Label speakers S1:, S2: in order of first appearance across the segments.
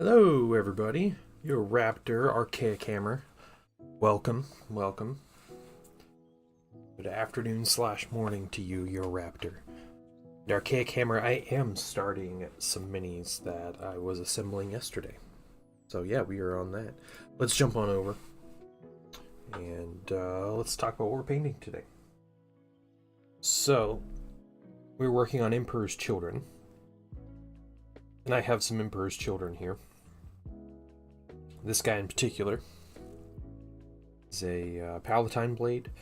S1: Hello, everybody. Your Raptor Archaic Hammer. Welcome, welcome. Good afternoon slash morning to you, your Raptor. The Archaic Hammer, I am starting some minis that I was assembling yesterday. So yeah, we are on that. Let's jump on over. And let's talk about what we're painting today. So, we're working on Emperor's Children. And I have some Emperor's Children here. This guy in particular is a Palatine blade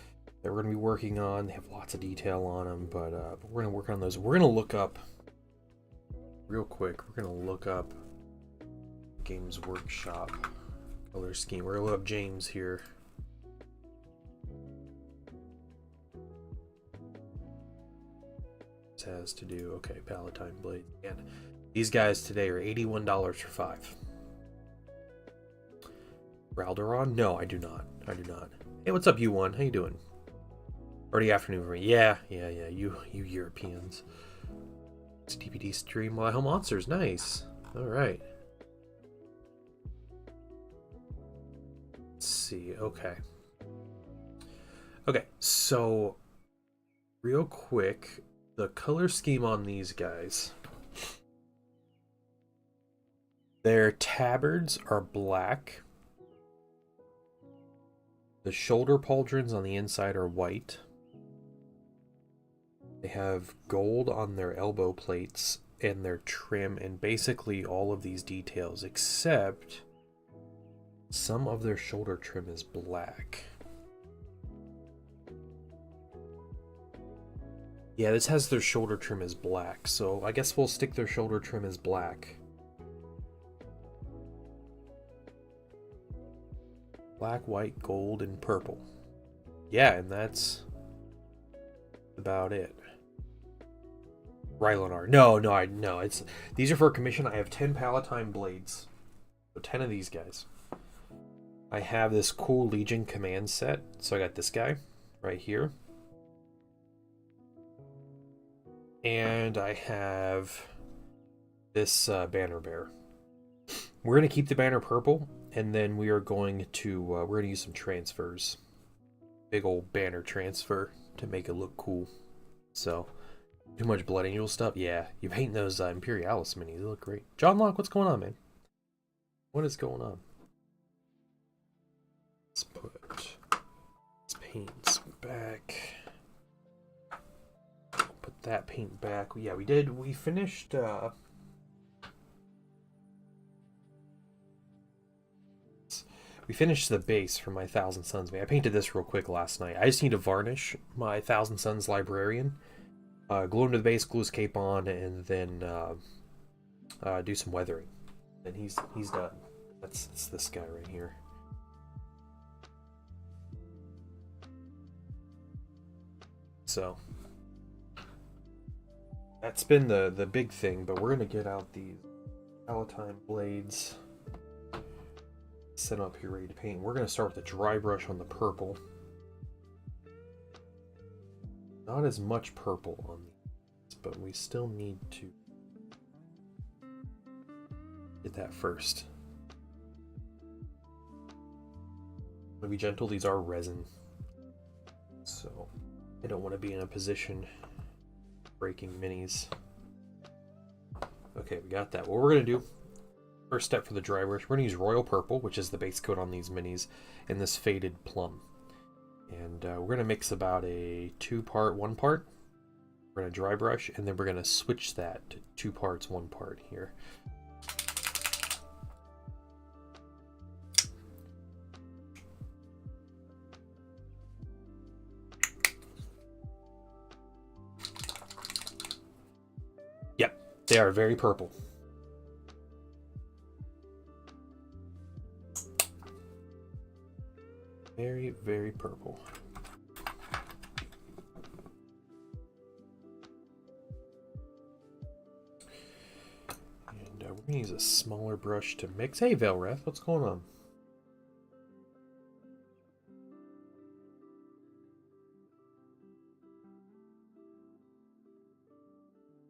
S1: that we're going to be working on. They have lots of detail on them, but we're going to work on those. We're going to look up, real quick, we're going to look up Games Workshop color scheme. We're going to look up James here. This has to do, okay, Palatine blade. And these guys today are $81 for 5. Ralderon? No, I do not. I do not. Hey, what's up, U1? How you doing? Already afternoon for me. Yeah. You Europeans. It's DPD stream. Well, Hell Monsters. Nice. All right. Let's see. Okay. Okay. So, real quick, the color scheme on these guys. Their tabards are black. The shoulder pauldrons on the inside are white. They have gold on their elbow plates and their trim and basically all of these details, except some of their shoulder trim is black. Yeah, this has their shoulder trim is black, so I guess we'll stick their shoulder trim as black. Black, white, gold, and purple. Yeah, and that's about it. Rylonar. No. It's these are for commission. I have 10 Palatine blades. So 10 of these guys. I have this cool Legion command set. So I got this guy right here. And I have this banner bear. We're going to keep the banner purple, and then we are going to we're going to use some transfers. Big old banner transfer to make it look cool. So, too much Blood Angel stuff? Yeah, you paint those Imperialis minis. They look great. John Locke, what's going on, man? What is going on? Let's paint back. Put that paint back. Yeah, we finished we finished the base for my Thousand Suns. I painted this real quick last night. I just need to varnish my Thousand Suns Librarian. Glue him to the base, glue his cape on, and then do some weathering. And he's done. That's this guy right here. So that's been the big thing, but we're gonna get out these Palatine blades. Set up here ready to paint. We're going to start with a dry brush on the purple. Not as much purple on these, but we still need to get that first. I'm gonna be gentle. These are resin, so I don't want to be in a position breaking minis. Okay, we got that. What we're going to do, first step for the dry brush, we're going to use Royal Purple, which is the base coat on these minis, and this Faded Plum. And we're going to mix about a 2-part, 1-part. We're going to dry brush, and then we're going to switch that to 2 parts, 1 part here. Yep, they are very purple. Very, very purple. And we're going to use a smaller brush to mix. Hey, Velreth, what's going on?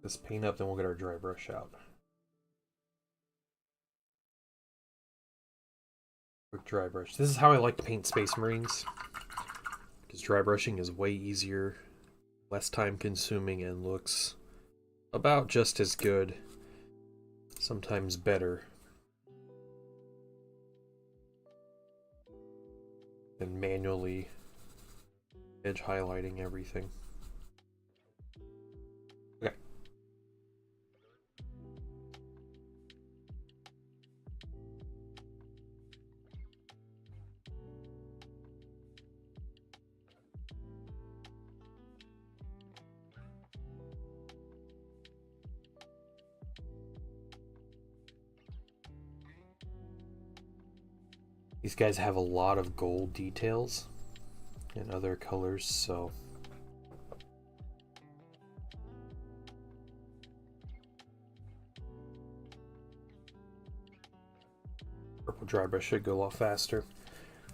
S1: Let's paint up, then we'll get our dry brush out. dry brush. This is how I like to paint Space Marines, because dry brushing is way easier, less time consuming, and looks about just as good, sometimes better, than manually edge highlighting everything. Okay. These guys have a lot of gold details and other colors, so purple dry brush should go a lot faster.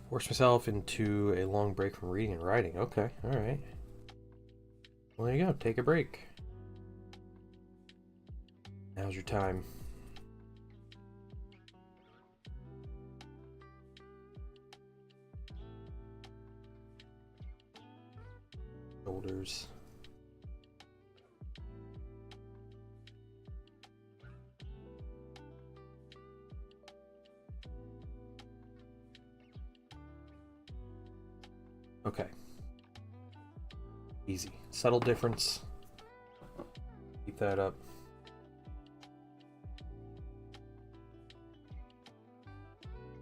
S1: Force myself into a long break from reading and writing. Okay, alright. Well, there you go, take a break. Now's your time. Shoulders. Okay. Easy. Subtle difference. Keep that up.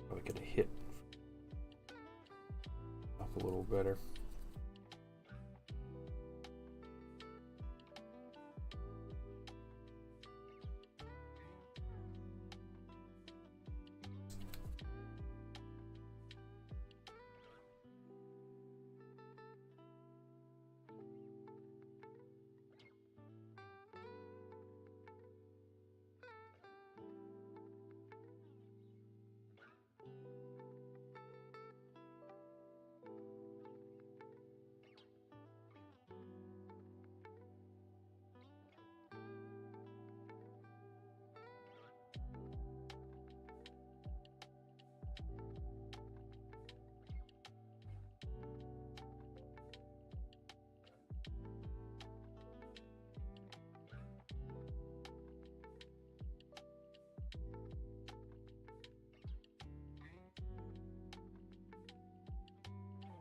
S1: Probably get a hit up a little better.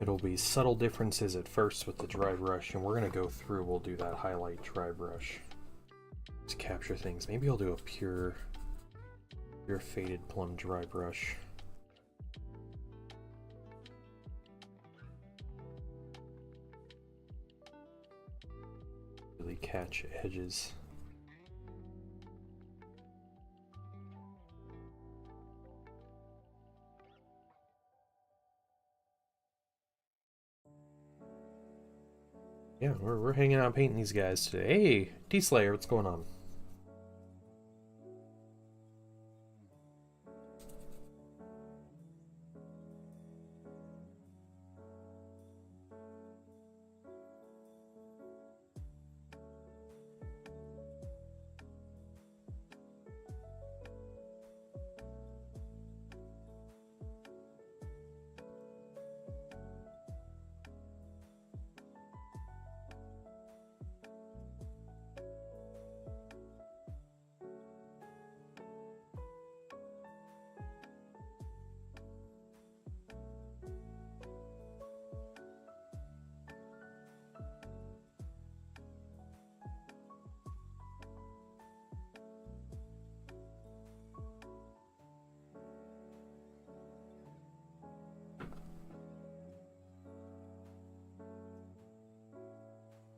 S1: It'll be subtle differences at first with the dry brush, and we're going to go through, we'll do that highlight dry brush to capture things. Maybe I'll do a pure faded plum dry brush. Really catch edges. Yeah, we're hanging out painting these guys today. Hey, T-Slayer, what's going on?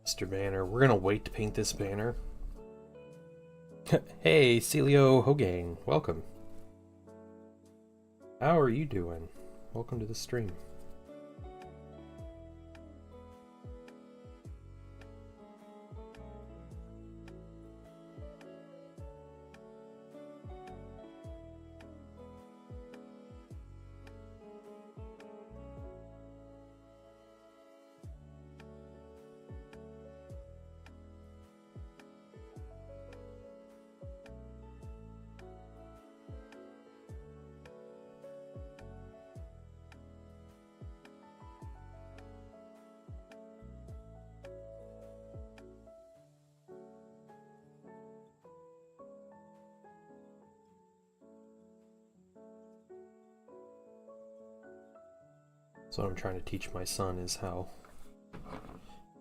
S1: Mr. Banner. We're gonna wait to paint this banner. Hey, Celio Hogang, welcome. How are you doing? Welcome to the stream. So what I'm trying to teach my son is how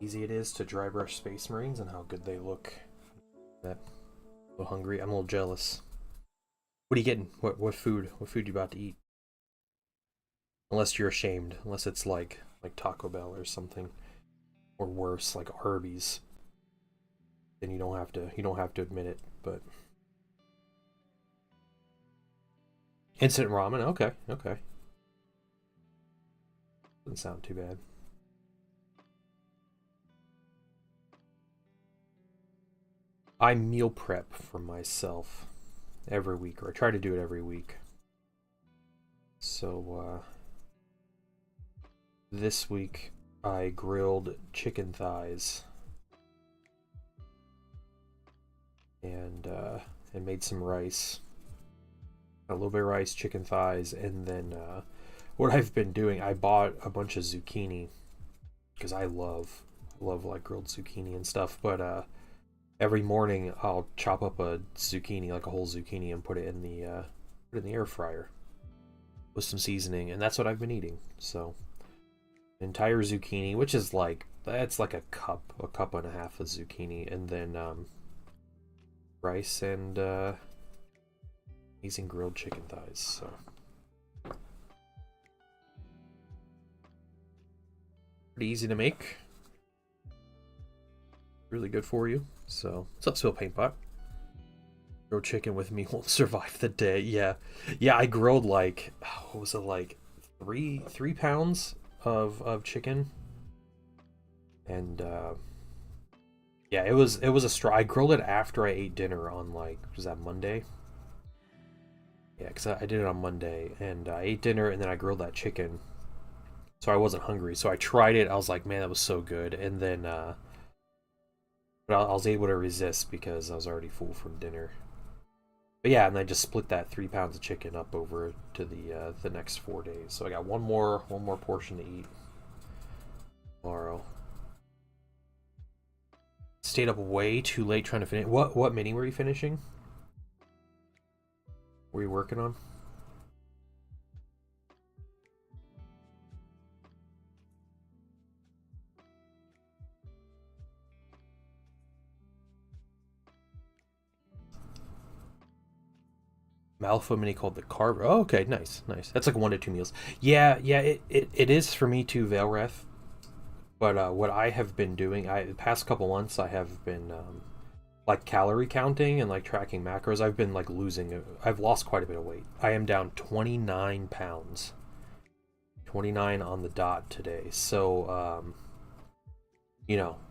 S1: easy it is to dry brush Space Marines and how good they look. That I'm a little hungry. I'm a little jealous. What are you getting? What food? What food you about to eat? Unless you're ashamed. Unless it's like Taco Bell or something, or worse, like Arby's. Then you don't have to admit it. But instant ramen. Okay. Doesn't sound too bad. I meal prep for myself every week, or I try to do it every week. So this week I grilled chicken thighs and made some rice. A little bit of rice, chicken thighs, and then what I've been doing, I bought a bunch of zucchini because I love like grilled zucchini and stuff, but every morning I'll chop up a zucchini, like a whole zucchini, and put it in the air fryer with some seasoning, and that's what I've been eating. So entire zucchini, which is that's like a cup and a half of zucchini, and then rice and amazing grilled chicken thighs. So pretty easy to make, really good for you. So what's up, Spill Paintpot? Grilled chicken with me won't survive the day. Yeah, I grilled like, what was it, like 3 pounds of chicken, and yeah, it was a straw. I grilled it after I ate dinner on, like, was that Monday? Yeah, because I did it on Monday, and I ate dinner, and then I grilled that chicken, so I wasn't hungry. So I tried it. I was like, man, that was so good. And then but I was able to resist because I was already full from dinner. But yeah, and I just split that 3 pounds of chicken up over to the next 4 days. So I got one more portion to eat tomorrow. Stayed up way too late trying to finish. What mini were you finishing? What were you working on? Malifaux mini called the Carver. Oh, okay, nice. That's like 1 to 2 meals. Yeah, it is for me too, Veilwrath. But what I have been doing, the past couple months, I have been like calorie counting and like tracking macros. I've been like I've lost quite a bit of weight. I am down 29 pounds. 29 on the dot today. So,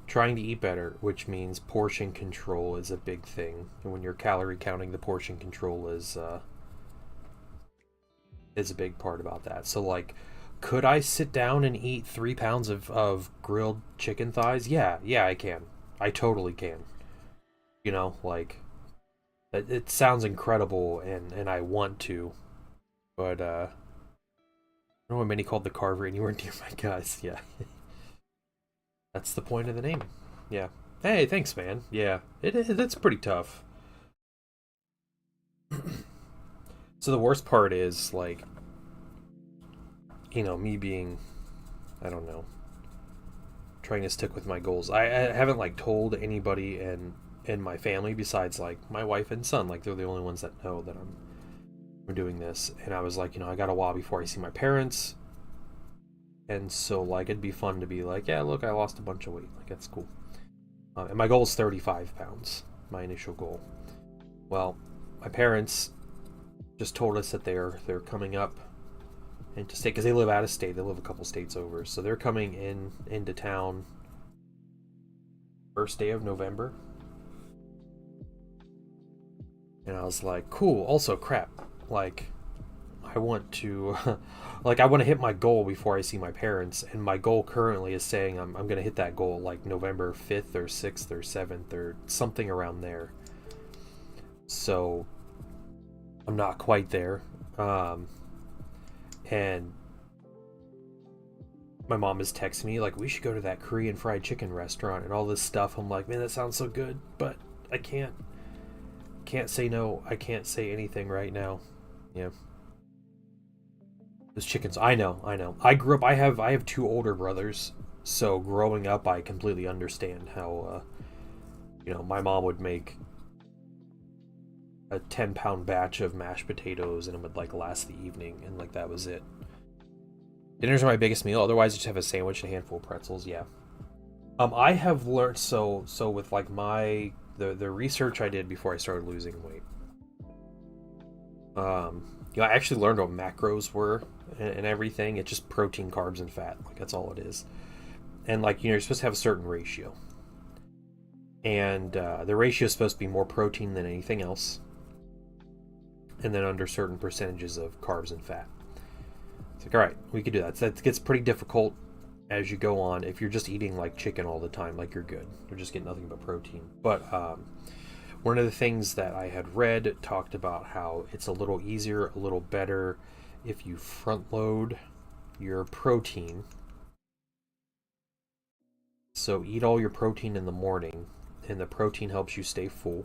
S1: trying to eat better, which means portion control is a big thing. And when you're calorie counting, the portion control is a big part about that. So, like, could I sit down and eat 3 pounds of grilled chicken thighs? Yeah, I can. I totally can. Like, it sounds incredible, and I want to, but I don't know what many called the Carver, and you weren't near my guys. Yeah. That's the point of the name. Yeah. Hey, thanks, man. Yeah, that's pretty tough. So the worst part is, like, me being, I don't know, trying to stick with my goals. I haven't, like, told anybody in my family besides, like, my wife and son. Like, they're the only ones that know that I'm doing this. And I was like, I got a while before I see my parents. And so, like, it'd be fun to be like, yeah, look, I lost a bunch of weight. Like, that's cool. And my goal is 35 pounds, my initial goal. Well, my parents just told us that they're coming up into state, because they live out of state. They live a couple states over. So they're coming into town first day of November. And I was like, cool. Also, crap. Like, I want to hit my goal before I see my parents, and my goal currently is saying I'm going to hit that goal like November 5th or 6th or 7th or something around there. So I'm not quite there. And my mom is texting me like, we should go to that Korean fried chicken restaurant and all this stuff. I'm like, man, that sounds so good, but I can't say no. I can't say anything right now. Yeah. Those chickens. I know. I know. I grew up. I have two older brothers, so growing up, I completely understand how my mom would make a 10-pound batch of mashed potatoes, and it would like last the evening, and like that was it. Dinners are my biggest meal. Otherwise, I just have a sandwich and a handful of pretzels. Yeah. I have learned so with like the research I did before I started losing weight. I actually learned what macros were and everything. It's just protein, carbs, and fat. Like that's all it is. And like you're supposed to have a certain ratio, and the ratio is supposed to be more protein than anything else, and then under certain percentages of carbs and fat. It's like, all right, we could do that. So that gets pretty difficult as you go on. If you're just eating like chicken all the time, like you're good. You're just getting nothing but protein. But one of the things that I had read talked about how it's a little easier, a little better if you front load your protein. So eat all your protein in the morning, and the protein helps you stay full,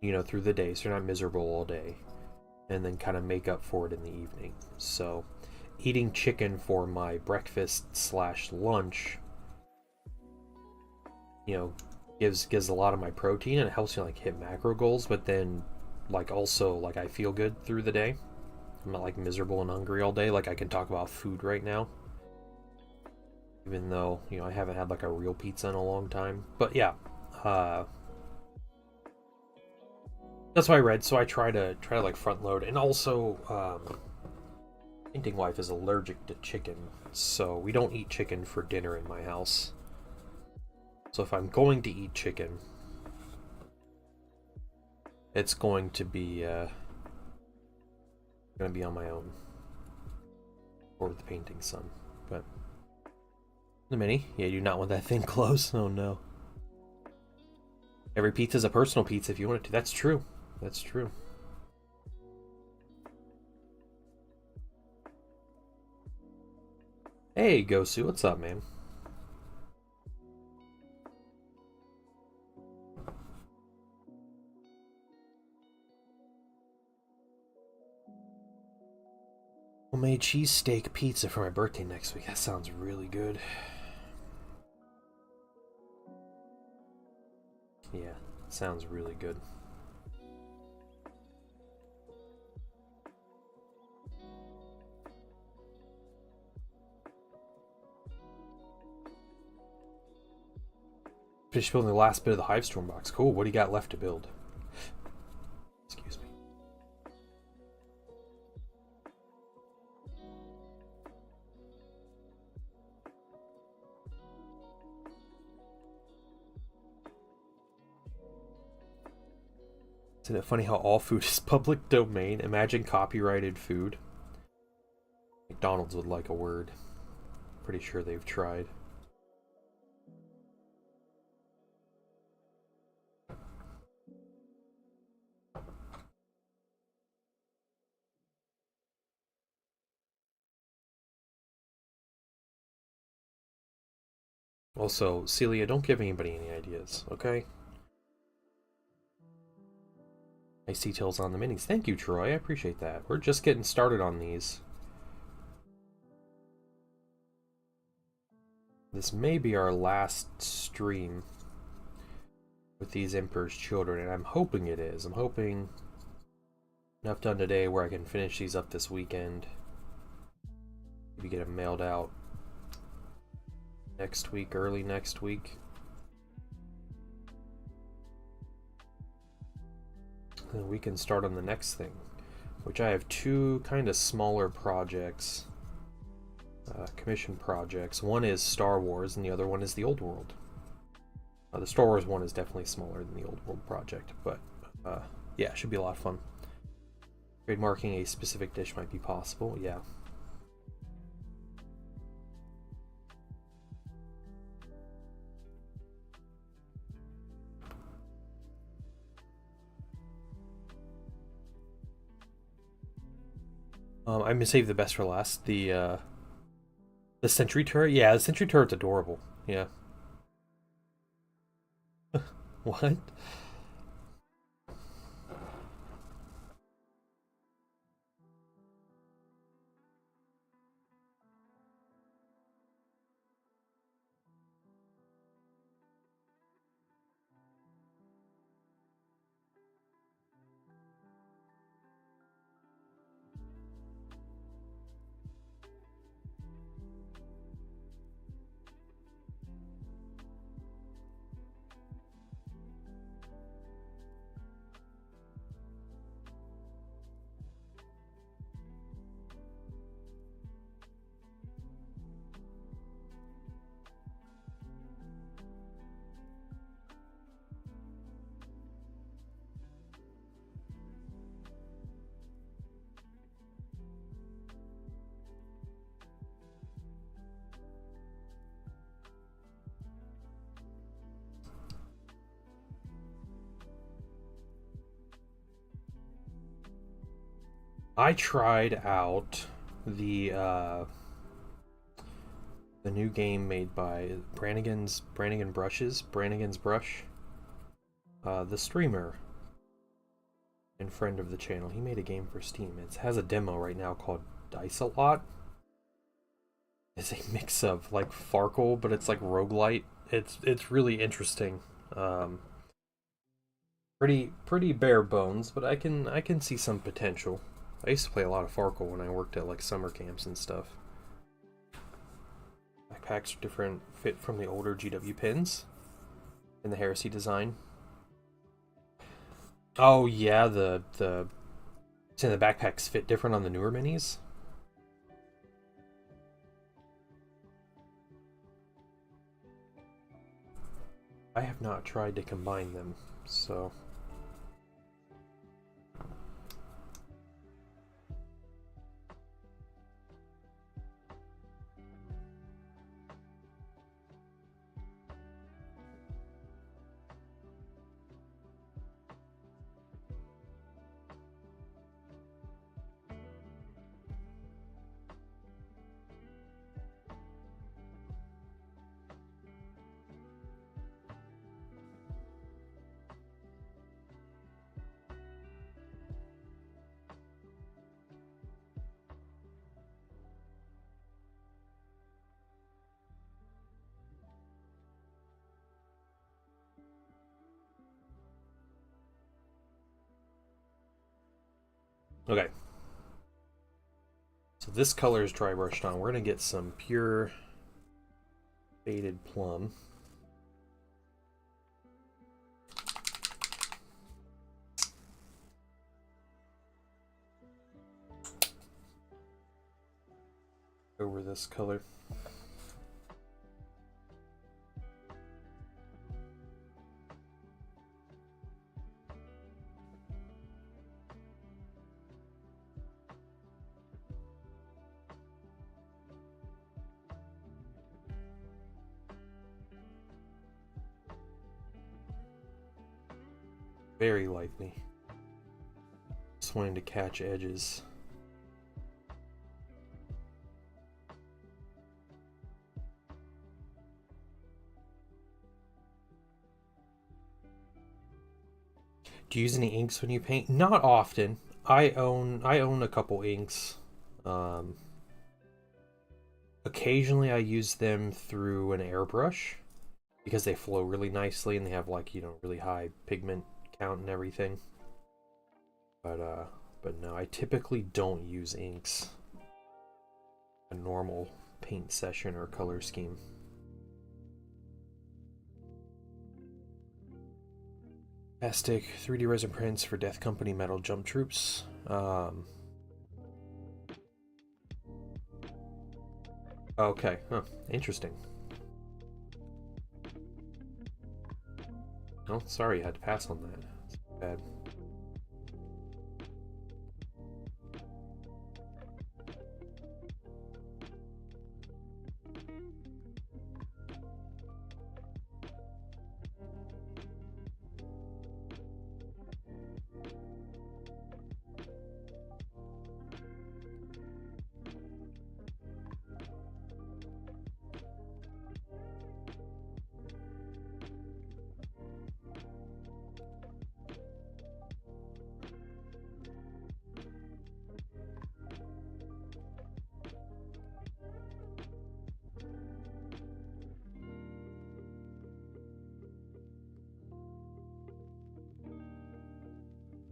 S1: through the day, so you're not miserable all day, and then kind of make up for it in the evening. So eating chicken for my breakfast slash lunch, gives a lot of my protein, and it helps me like hit macro goals, but then like also like I feel good through the day. I'm not like miserable and hungry all day. Like I can talk about food right now, even though I haven't had like a real pizza in a long time. But yeah, that's what I read. So I try to like front load, and also painting wife is allergic to chicken, so we don't eat chicken for dinner in my house. So if I'm going to eat chicken, it's going to be on my own, or with the painting son. But the mini, yeah, you do not want that thing close. Oh no. Every pizza's a personal pizza if you want it to. That's true. That's true. Hey, Gosu, what's up, man? Homemade cheesesteak pizza for my birthday next week. That sounds really good. Yeah, sounds really good. Finished building the last bit of the Hivestorm box. Cool. What do you got left to build? Excuse me. Isn't it funny how all food is public domain? Imagine copyrighted food. McDonald's would like a word. Pretty sure they've tried. Also, Celia, don't give anybody any ideas, okay? Nice details on the minis. Thank you, Troy. I appreciate that. We're just getting started on these. This may be our last stream with these Emperor's Children, and I'm hoping it is. I'm hoping enough done today where I can finish these up this weekend. Maybe get them mailed out next week, early next week. And we can start on the next thing, which I have two kind of smaller projects, commission projects. One is Star Wars, and the other one is the Old World. The Star Wars one is definitely smaller than the Old World project, but yeah, it should be a lot of fun. Trademarking a specific dish might be possible, yeah. I'm gonna save the best for last. The sentry turret? Yeah, the sentry turret's adorable. Yeah. What? I tried out the new game made by Brannigan's Brush, the streamer and friend of the channel. He made a game for Steam. It has a demo right now called Dice a Lot. It's a mix of like Farkle, but it's like roguelite. It's really interesting. Pretty bare bones, but I can see some potential. I used to play a lot of Farkle when I worked at like summer camps and stuff. Backpacks are different, fit from the older GW pins in the Heresy design. Oh yeah, the backpacks fit different on the newer minis. I have not tried to combine them, so okay. So this color is dry brushed on. We're gonna get some pure faded plum. Over this color. Very lightly. Just wanting to catch edges. Do you use any inks when you paint? Not often. I own a couple inks. Occasionally I use them through an airbrush because they flow really nicely and they have like, you know, really high pigment count and everything. But no, I typically don't use inks a normal paint session or color scheme. Aztec 3D resin prints for Death Company Metal Jump Troops. Okay, huh, interesting. Oh, sorry, you had to pass on that. That's bad.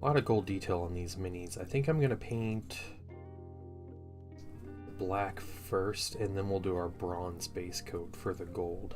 S1: A lot of gold detail on these minis. I think I'm gonna paint black first, and then we'll do our bronze base coat for the gold.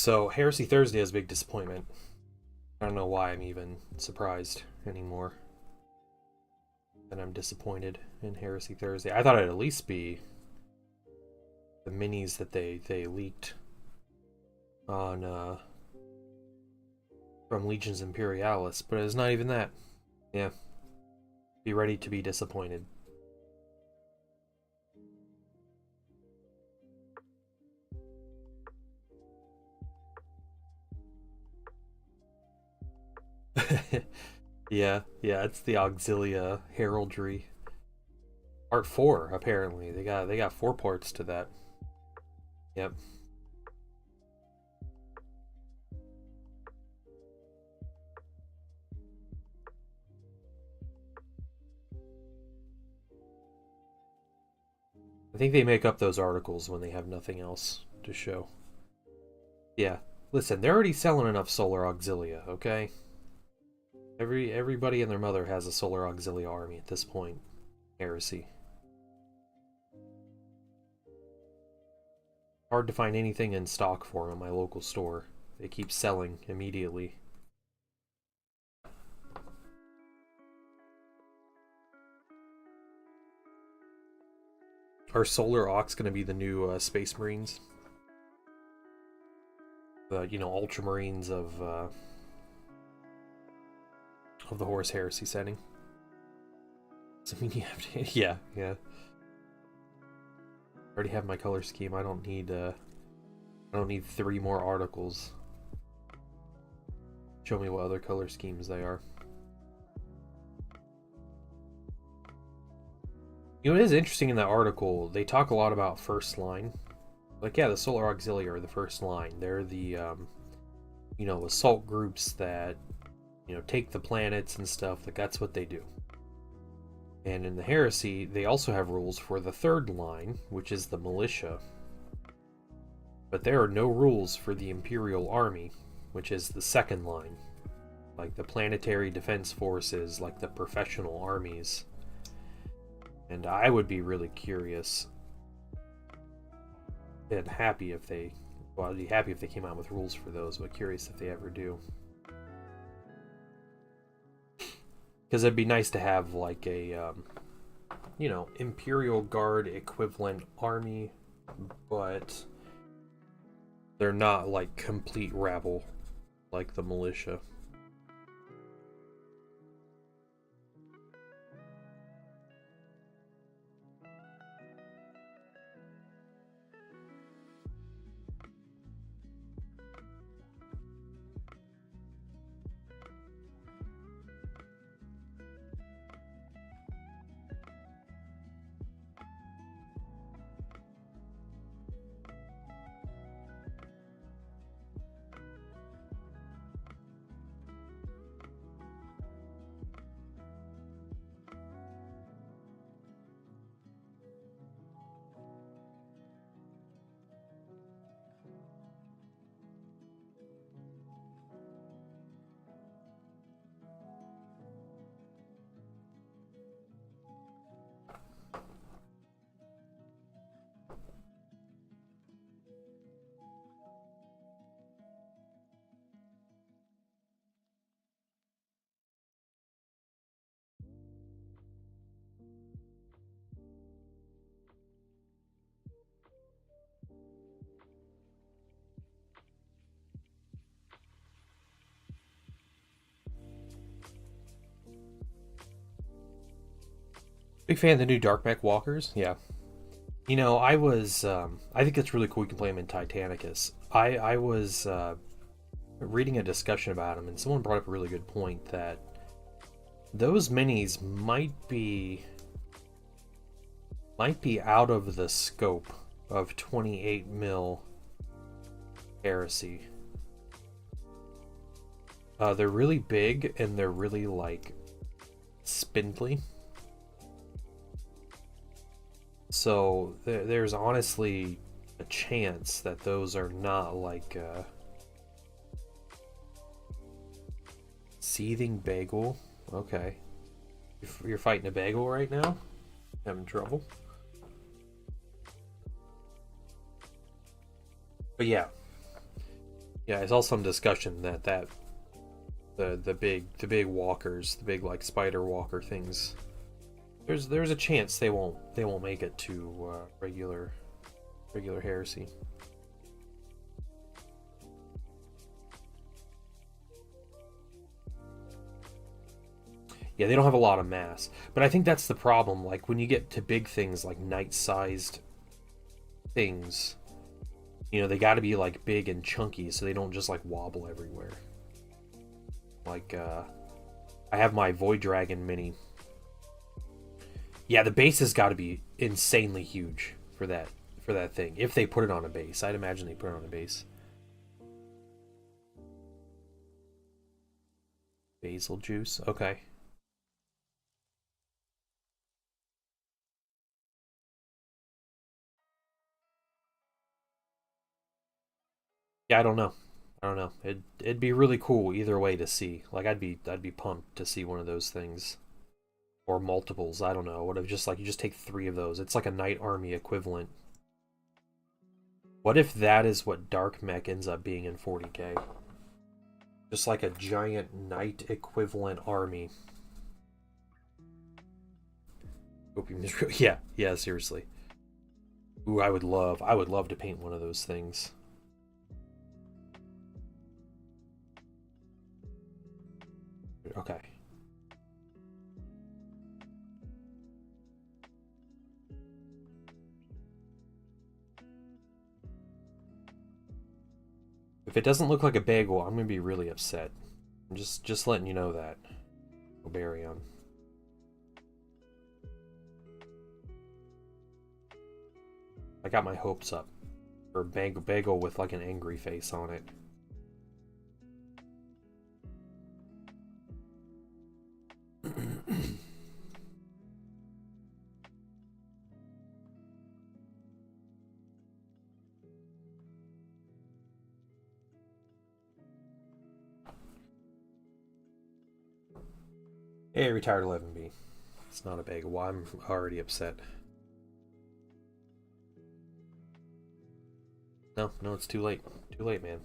S1: So Heresy Thursday is a big disappointment. I don't know why I'm even surprised anymore. And I'm disappointed in Heresy Thursday. I thought it'd at least be the minis that they leaked on from Legions Imperialis, but it's not even that. Yeah. Be ready to be disappointed. Yeah, it's the Auxilia Heraldry. Part 4, apparently. They got 4 parts to that. Yep. I think they make up those articles when they have nothing else to show. Yeah. Listen, they're already selling enough Solar Auxilia, okay? Everybody and their mother has a Solar Auxilia army at this point. Heresy. Hard to find anything in stock for them at my local store. They keep selling immediately. Are Solar Aux going to be the new Space Marines? The, Ultramarines of the Horus Heresy setting. So, I mean, you have to, yeah. I already have my color scheme. I don't need 3 more articles. Show me what other color schemes they are. You know, it is interesting in that article, they talk a lot about first line. Like, yeah, the Solar Auxilia are the first line. They're the, assault groups that, take the planets and stuff. Like, that's what they do. And in the Heresy, they also have rules for the third line, which is the militia. But there are no rules for the Imperial Army, which is the second line. Like the planetary defense forces, like the professional armies. And I would be really curious and happy if they... Well, I'd be happy if they came out with rules for those, but curious if they ever do. Because it'd be nice to have, like, a, Imperial Guard equivalent army, but they're not, like, complete rabble, like the militia. Big fan of the new Dark Mech Walkers, yeah. I think it's really cool you can play them in Titanicus. I was reading a discussion about them, and someone brought up a really good point that those minis might be out of the scope of 28 mil Heresy. They're really big, and they're really, like, spindly. So there's honestly a chance that those are not like seething bagel. Okay, you're fighting a bagel right now? Having trouble? But yeah, Yeah, I saw some discussion that the big walkers, the big like spider walker things. There's a chance they won't make it to regular Heresy. Yeah, they don't have a lot of mass, but I think that's the problem. Like when you get to big things like knight-sized things, you know, they got to be like big and chunky so they don't just like wobble everywhere. Like I have my Void Dragon mini. Yeah, the base has got to be insanely huge for that thing. If they put it on a base, I'd imagine they put it on a base. Basil juice, okay. Yeah, I don't know. I don't know. It'd be really cool either way to see. Like I'd be pumped to see one of those things. Or multiples, I don't know. What if just like you just take 3 of those? It's like a Knight Army equivalent. What if that is what Dark Mech ends up being in 40k? Just like a giant Knight equivalent army. Yeah, yeah, seriously. Ooh, I would love to paint one of those things. Okay. If it doesn't look like a bagel, I'm gonna be really upset. I'm just letting you know that. Oberion. I got my hopes up for a bagel with like an angry face on it. Hey, retired 11B. It's not a bagel. Well, I'm already upset. No, no, it's too late. Too late, man.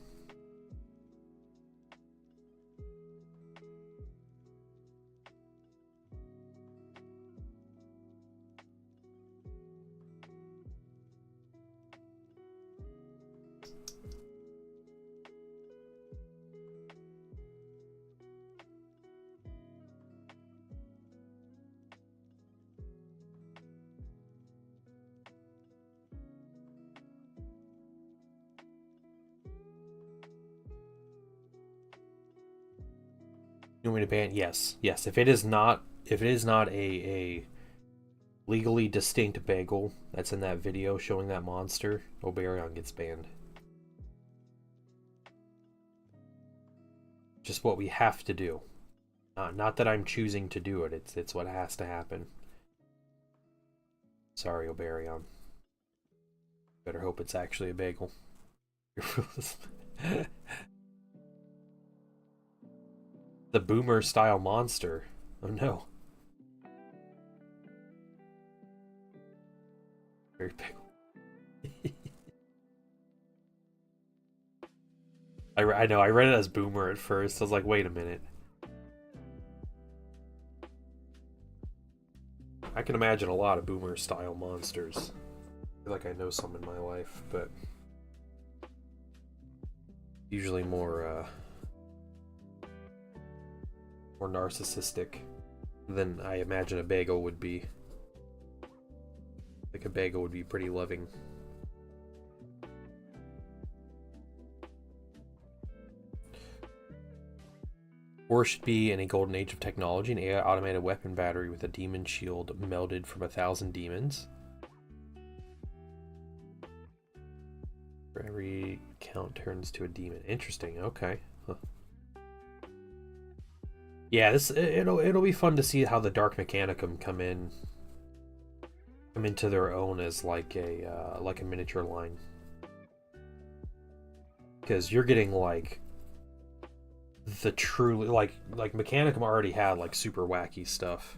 S1: You want me to ban? Yes, yes. If it is not a legally distinct bagel that's in that video showing that monster, Oberion gets banned. Just what we have to do. Not that I'm choosing to do it. It's what has to happen. Sorry, Oberion. Better hope it's actually a bagel. The boomer style monster. Oh no. Very bagel. I know, I read it as boomer at first. I was like, wait a minute. I can imagine a lot of boomer style monsters. I feel like I know some in my life, but usually more narcissistic than I imagine a bagel would be. Like a bagel would be pretty loving. Or should be in a golden age of technology, an AI automated weapon battery with a demon shield melded from 1,000 demons. For every count turns to a demon. Interesting. Okay. Huh. Yeah, it'll be fun to see how the Dark Mechanicum come into their own as like a miniature line. Because you're getting like the truly like Mechanicum already had like super wacky stuff.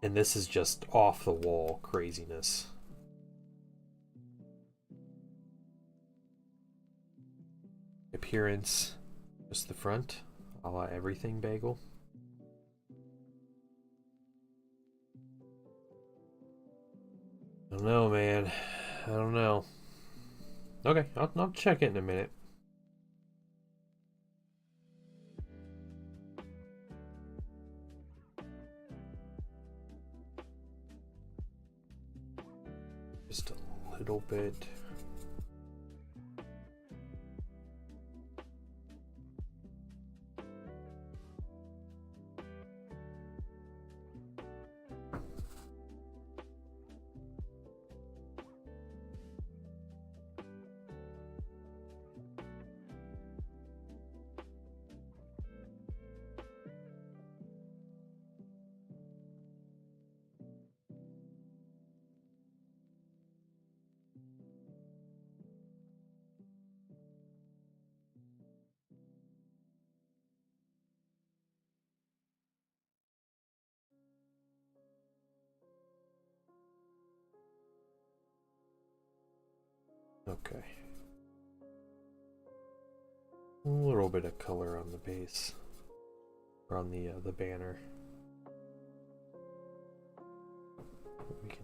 S1: And this is just off the wall craziness. Appearance, just the front, a la everything bagel. I don't know, man. I don't know. Okay, I'll check it in a minute. Just a little bit. Okay. A little bit of color on the base, or on the banner. We can.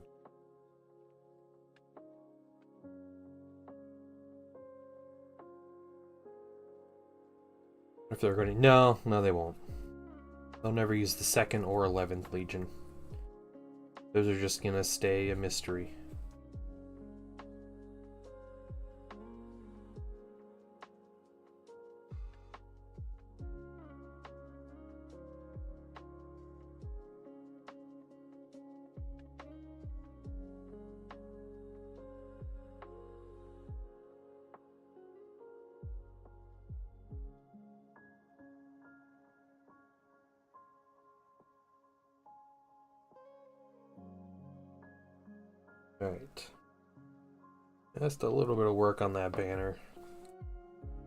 S1: If they're going to, no, they won't. They'll never use the 2nd or 11th Legion. Those are just gonna stay a mystery. Alright. Just a little bit of work on that banner.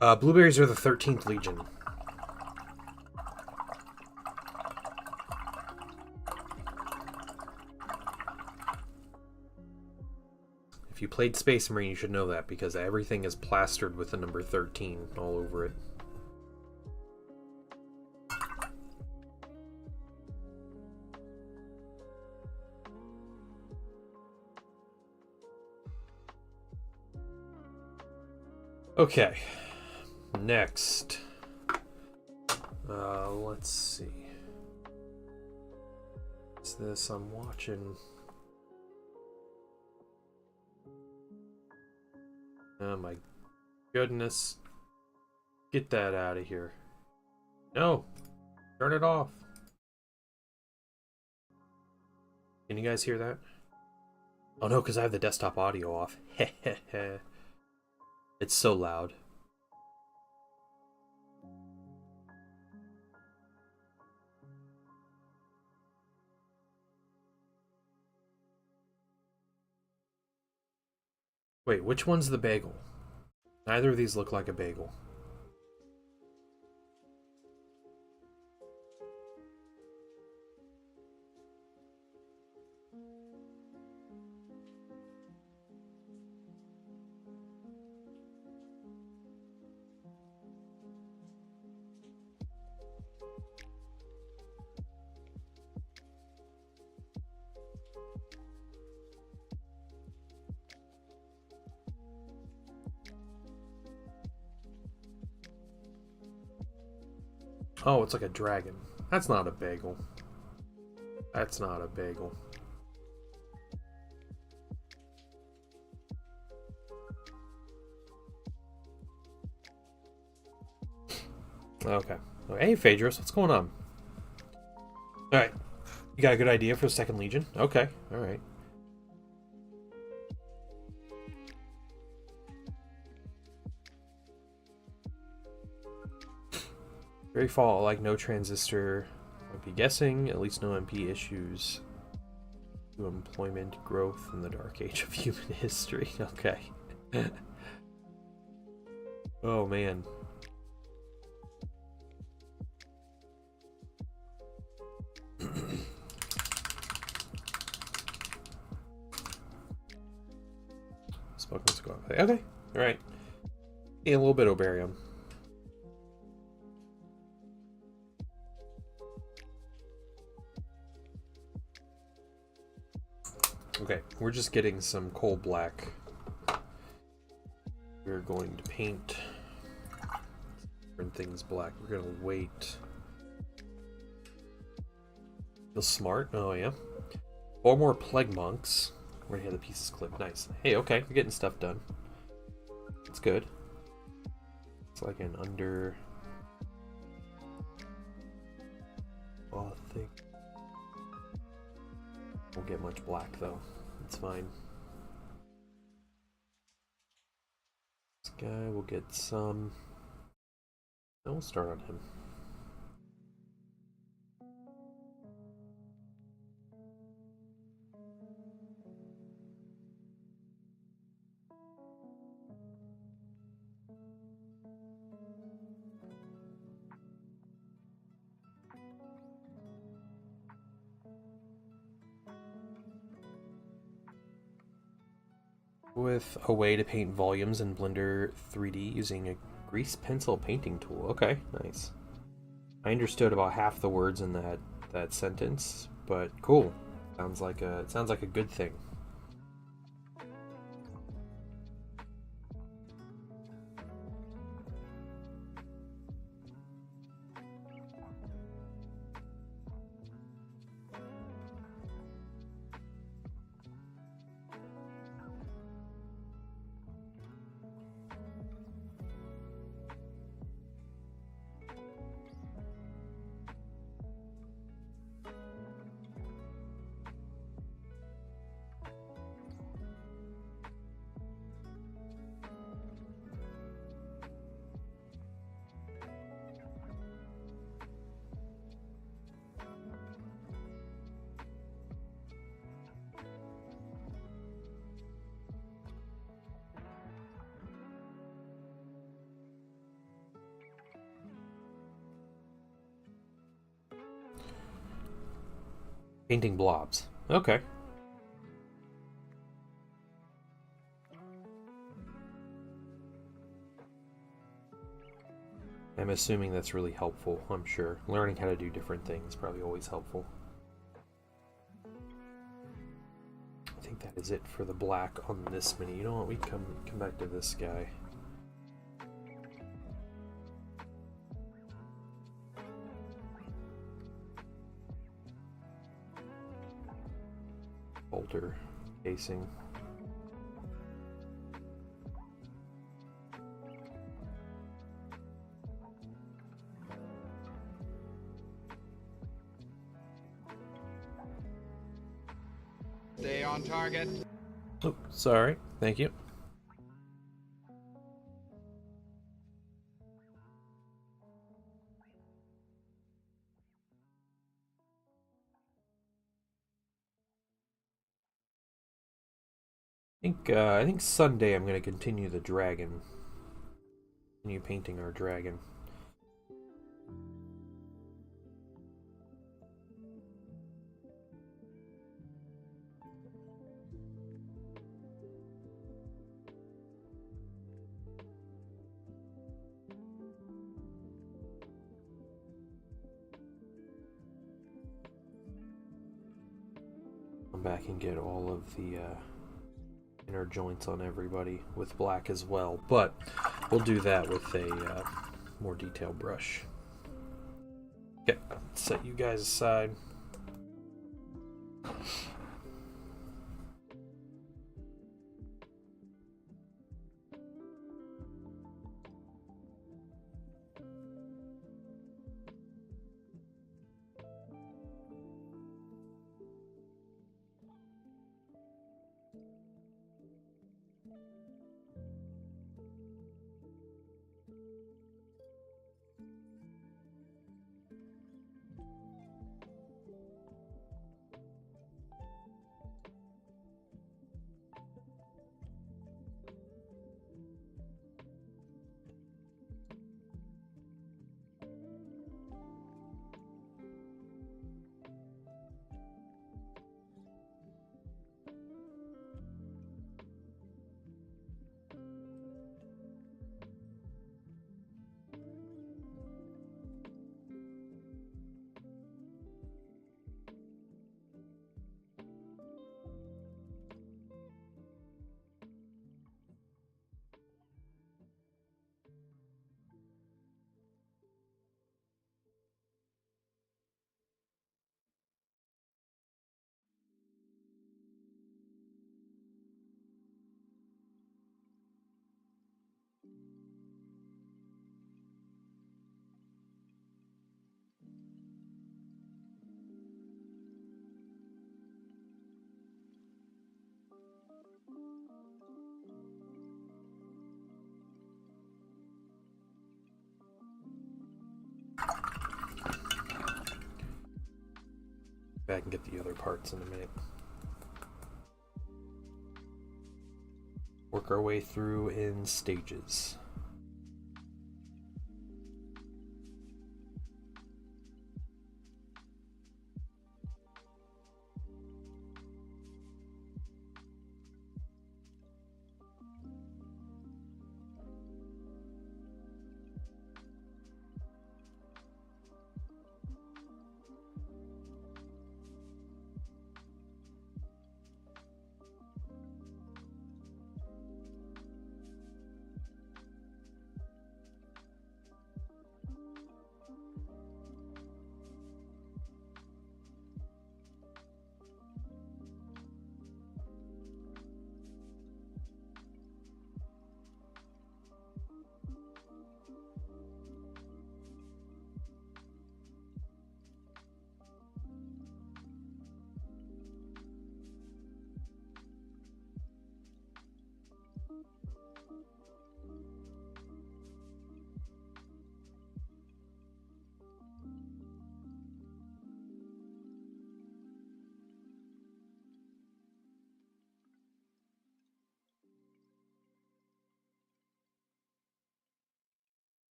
S1: Blueberries are the 13th Legion. If you played Space Marine, you should know that, because everything is plastered with the number 13 all over it. Okay, next, let's see, what's this I'm watching? Oh my goodness, get that out of here. No, turn it off. Can you guys hear that? Oh no, because I have the desktop audio off. Hehehe. It's so loud. Wait, which one's the bagel? Neither of these look like a bagel. Oh, it's like a dragon. That's not a bagel. That's not a bagel. Okay. Hey, Phaedrus, what's going on? Alright. You got a good idea for the 2nd Legion? Okay, alright. Very fall, like no transistor. I'd be guessing, at least no MP issues. To employment growth in the dark age of human history. Okay. Oh man. Spoken squad. Okay, alright. Yeah, a little bit of barium. Okay, we're just getting some coal black. We're going to paint different things black. We're gonna wait. Feel smart? Oh yeah. 4 more plague monks. Already had the pieces clipped. Nice. Hey, okay, we're getting stuff done. It's good. It's like an under. Oh, I think. Won't get much black though. It's fine. This guy will get some. And we'll start on him. With a way to paint volumes in Blender 3D using a grease pencil painting tool. Okay, nice. I understood about half the words in that sentence, but cool. It sounds like a good thing. Painting blobs. Okay. I'm assuming that's really helpful, I'm sure. Learning how to do different things is probably always helpful. I think that is it for the black on this mini. You know what, we come back to this guy. Bolter casing.
S2: Stay on target.
S1: Oh, sorry. Thank you. I think Sunday I'm going to continue the dragon. Continue painting our dragon. Come back and get all of the inner joints on everybody with black as well, but we'll do that with a more detailed brush. Okay, set you guys aside. back and get the other parts in a minute. Work our way through in stages.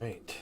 S1: Right.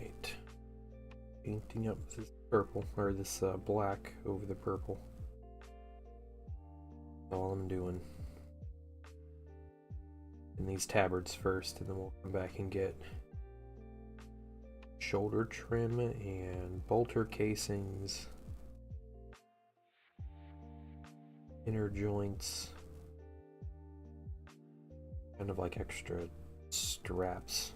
S1: Right. Painting up this purple, or this black over the purple. All I'm doing. And these tabards first, and then we'll come back and get shoulder trim and bolter casings, inner joints, kind of like extra straps.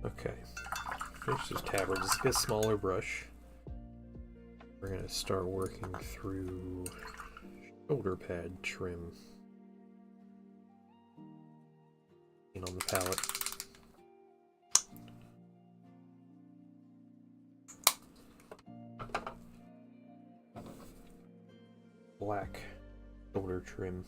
S1: Okay, finish this tabard. Just get a smaller brush. We're gonna start working through shoulder pad trim. On the palette. Black shoulder trim.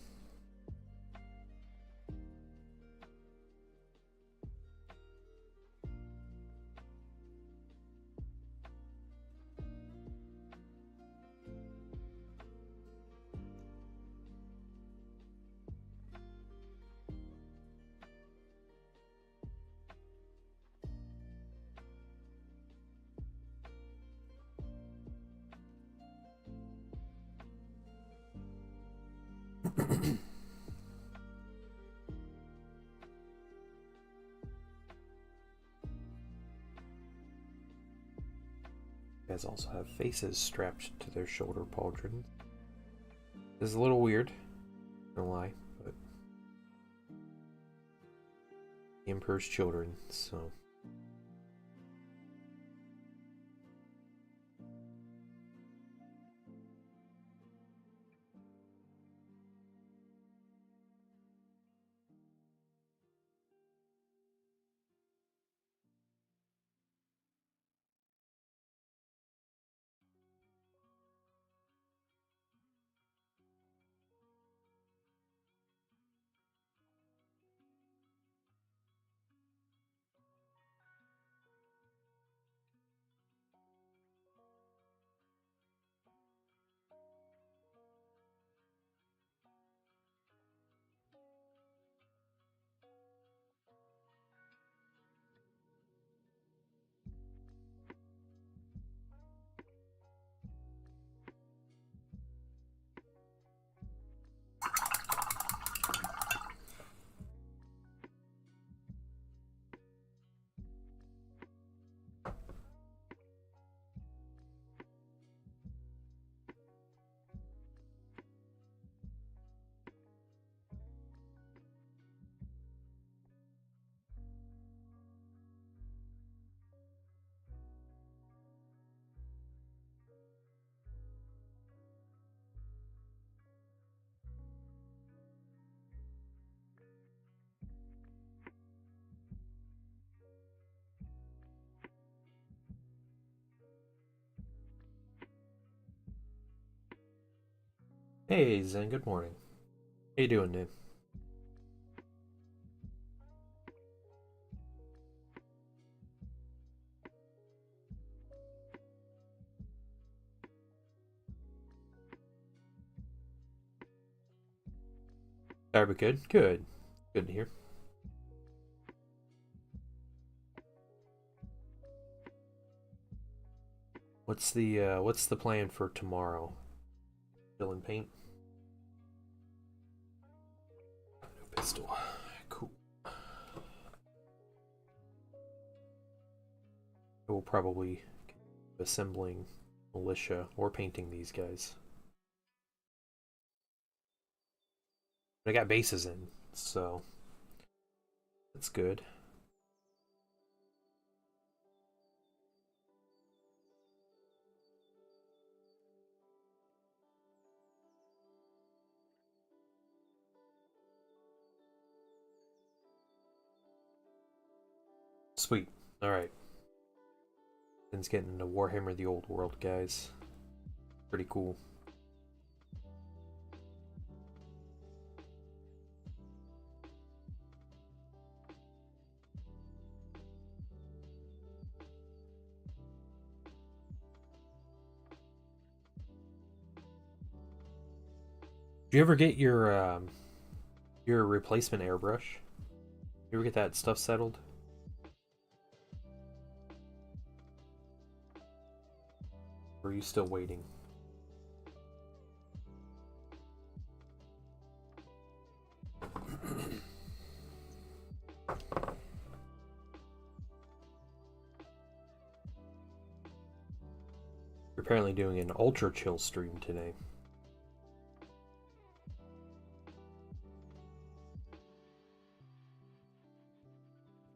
S1: Guys also have faces strapped to their shoulder pauldrons. This is a little weird, not gonna lie, but the Emperor's children, so. Hey Zen, good morning. How you doing, dude? Are we good? Good. Good to hear. What's the plan for tomorrow? Fill in paint? No pistol. Cool. I will probably be assembling militia or painting these guys. I got bases in, so that's good. Sweet. Alright. It's getting into Warhammer the Old World, guys. Pretty cool. Do you ever get your replacement airbrush? You ever get that stuff settled? Or are you still waiting? You're apparently doing an ultra chill stream today.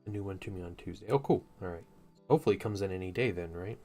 S1: A new one to me on Tuesday. Oh, cool. All right. Hopefully it comes in any day then, right?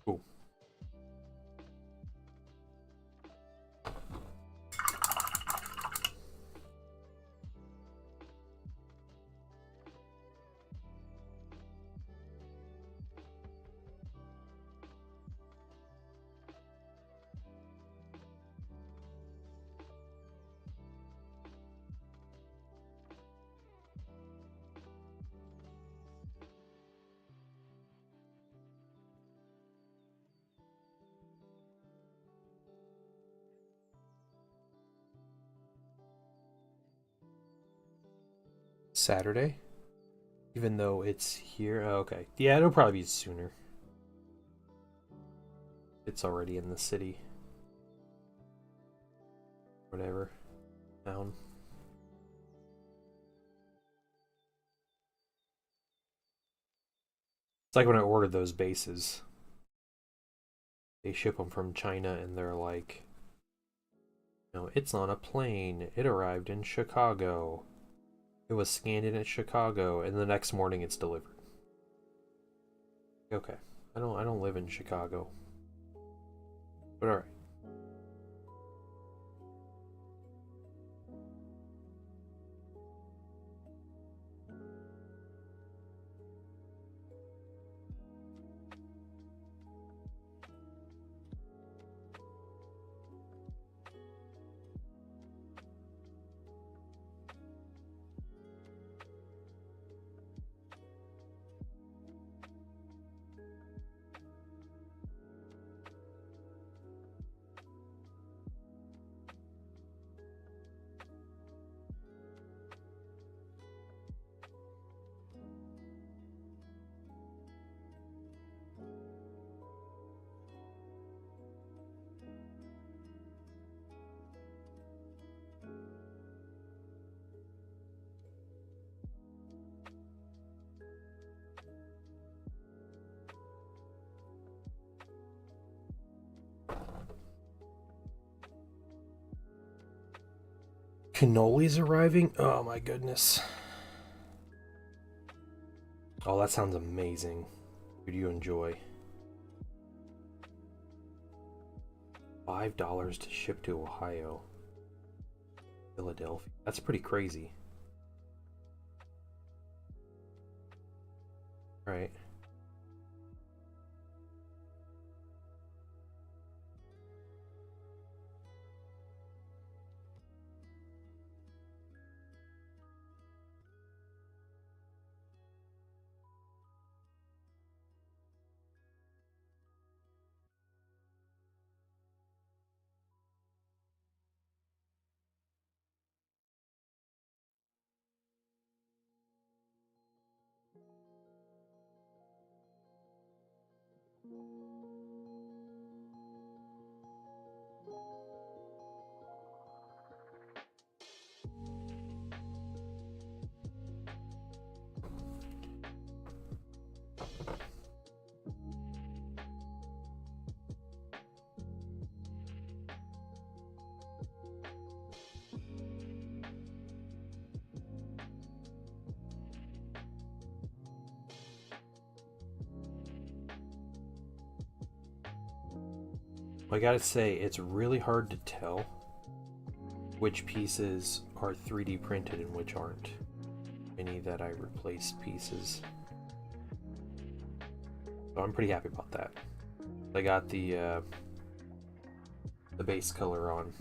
S1: Cool. Saturday? Even though it's here? Oh, okay. Yeah, it'll probably be sooner. It's already in the city. Whatever. Town. It's like when I ordered those bases. They ship them from China and they're like, no, it's on a plane. It arrived in Chicago. It was scanned in at Chicago, and the next morning it's delivered. Okay. I don't live in Chicago. But alright. Cannolis arriving? Oh my goodness. Oh, that sounds amazing. Would you enjoy? $5 to ship to Ohio. Philadelphia. That's pretty crazy. Right. I gotta say, it's really hard to tell which pieces are 3D printed and which aren't. Any that I replaced pieces. So I'm pretty happy about that. I got the base color on.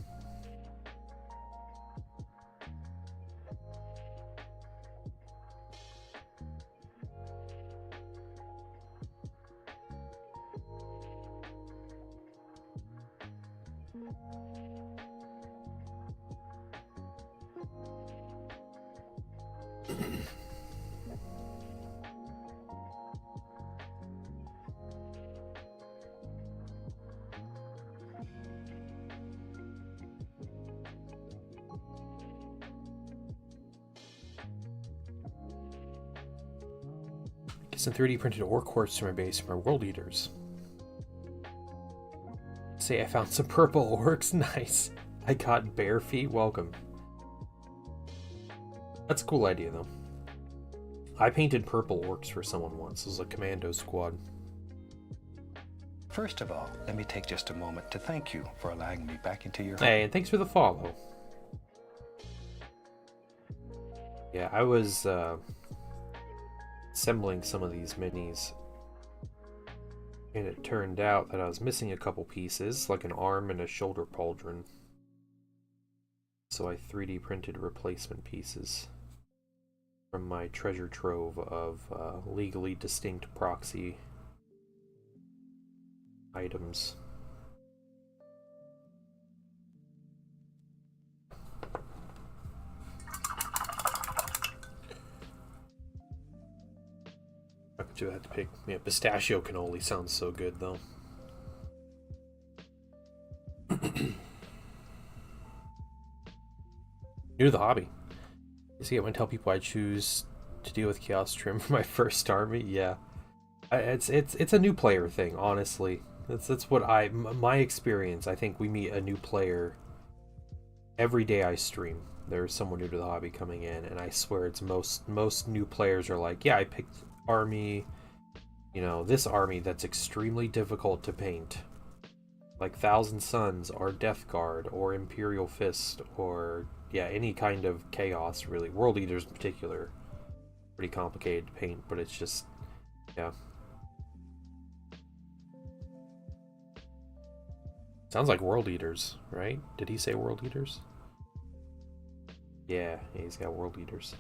S1: Get some 3D printed ore quartz to my base for my world eaters. Say I found some purple orcs. Nice. I got bare feet. Welcome. That's a cool idea, though. I painted purple orcs for someone once. It was a commando squad.
S3: First of all, let me take just a moment to thank you for allowing me back into your home.
S1: Hey, and thanks for the follow. Yeah, I was assembling some of these minis, and it turned out that I was missing a couple pieces, like an arm and a shoulder pauldron. So I 3D printed replacement pieces from my treasure trove of legally distinct proxy items. I do have to pick. Yeah, pistachio cannoli sounds so good though. New to the hobby. You see, I want to tell people I choose to deal with chaos trim for my first army. Yeah, it's a new player thing. Honestly, that's what my experience. I think we meet a new player every day I stream. There's someone new to the hobby coming in, and I swear it's most new players are like, yeah, I picked army, you know, this army that's extremely difficult to paint, like Thousand Suns or Death Guard or Imperial Fist or yeah, any kind of chaos really. World Eaters in particular, pretty complicated to paint, but it's just, yeah. Sounds like World Eaters, right? Did he say World Eaters? Yeah, he's got World Eaters.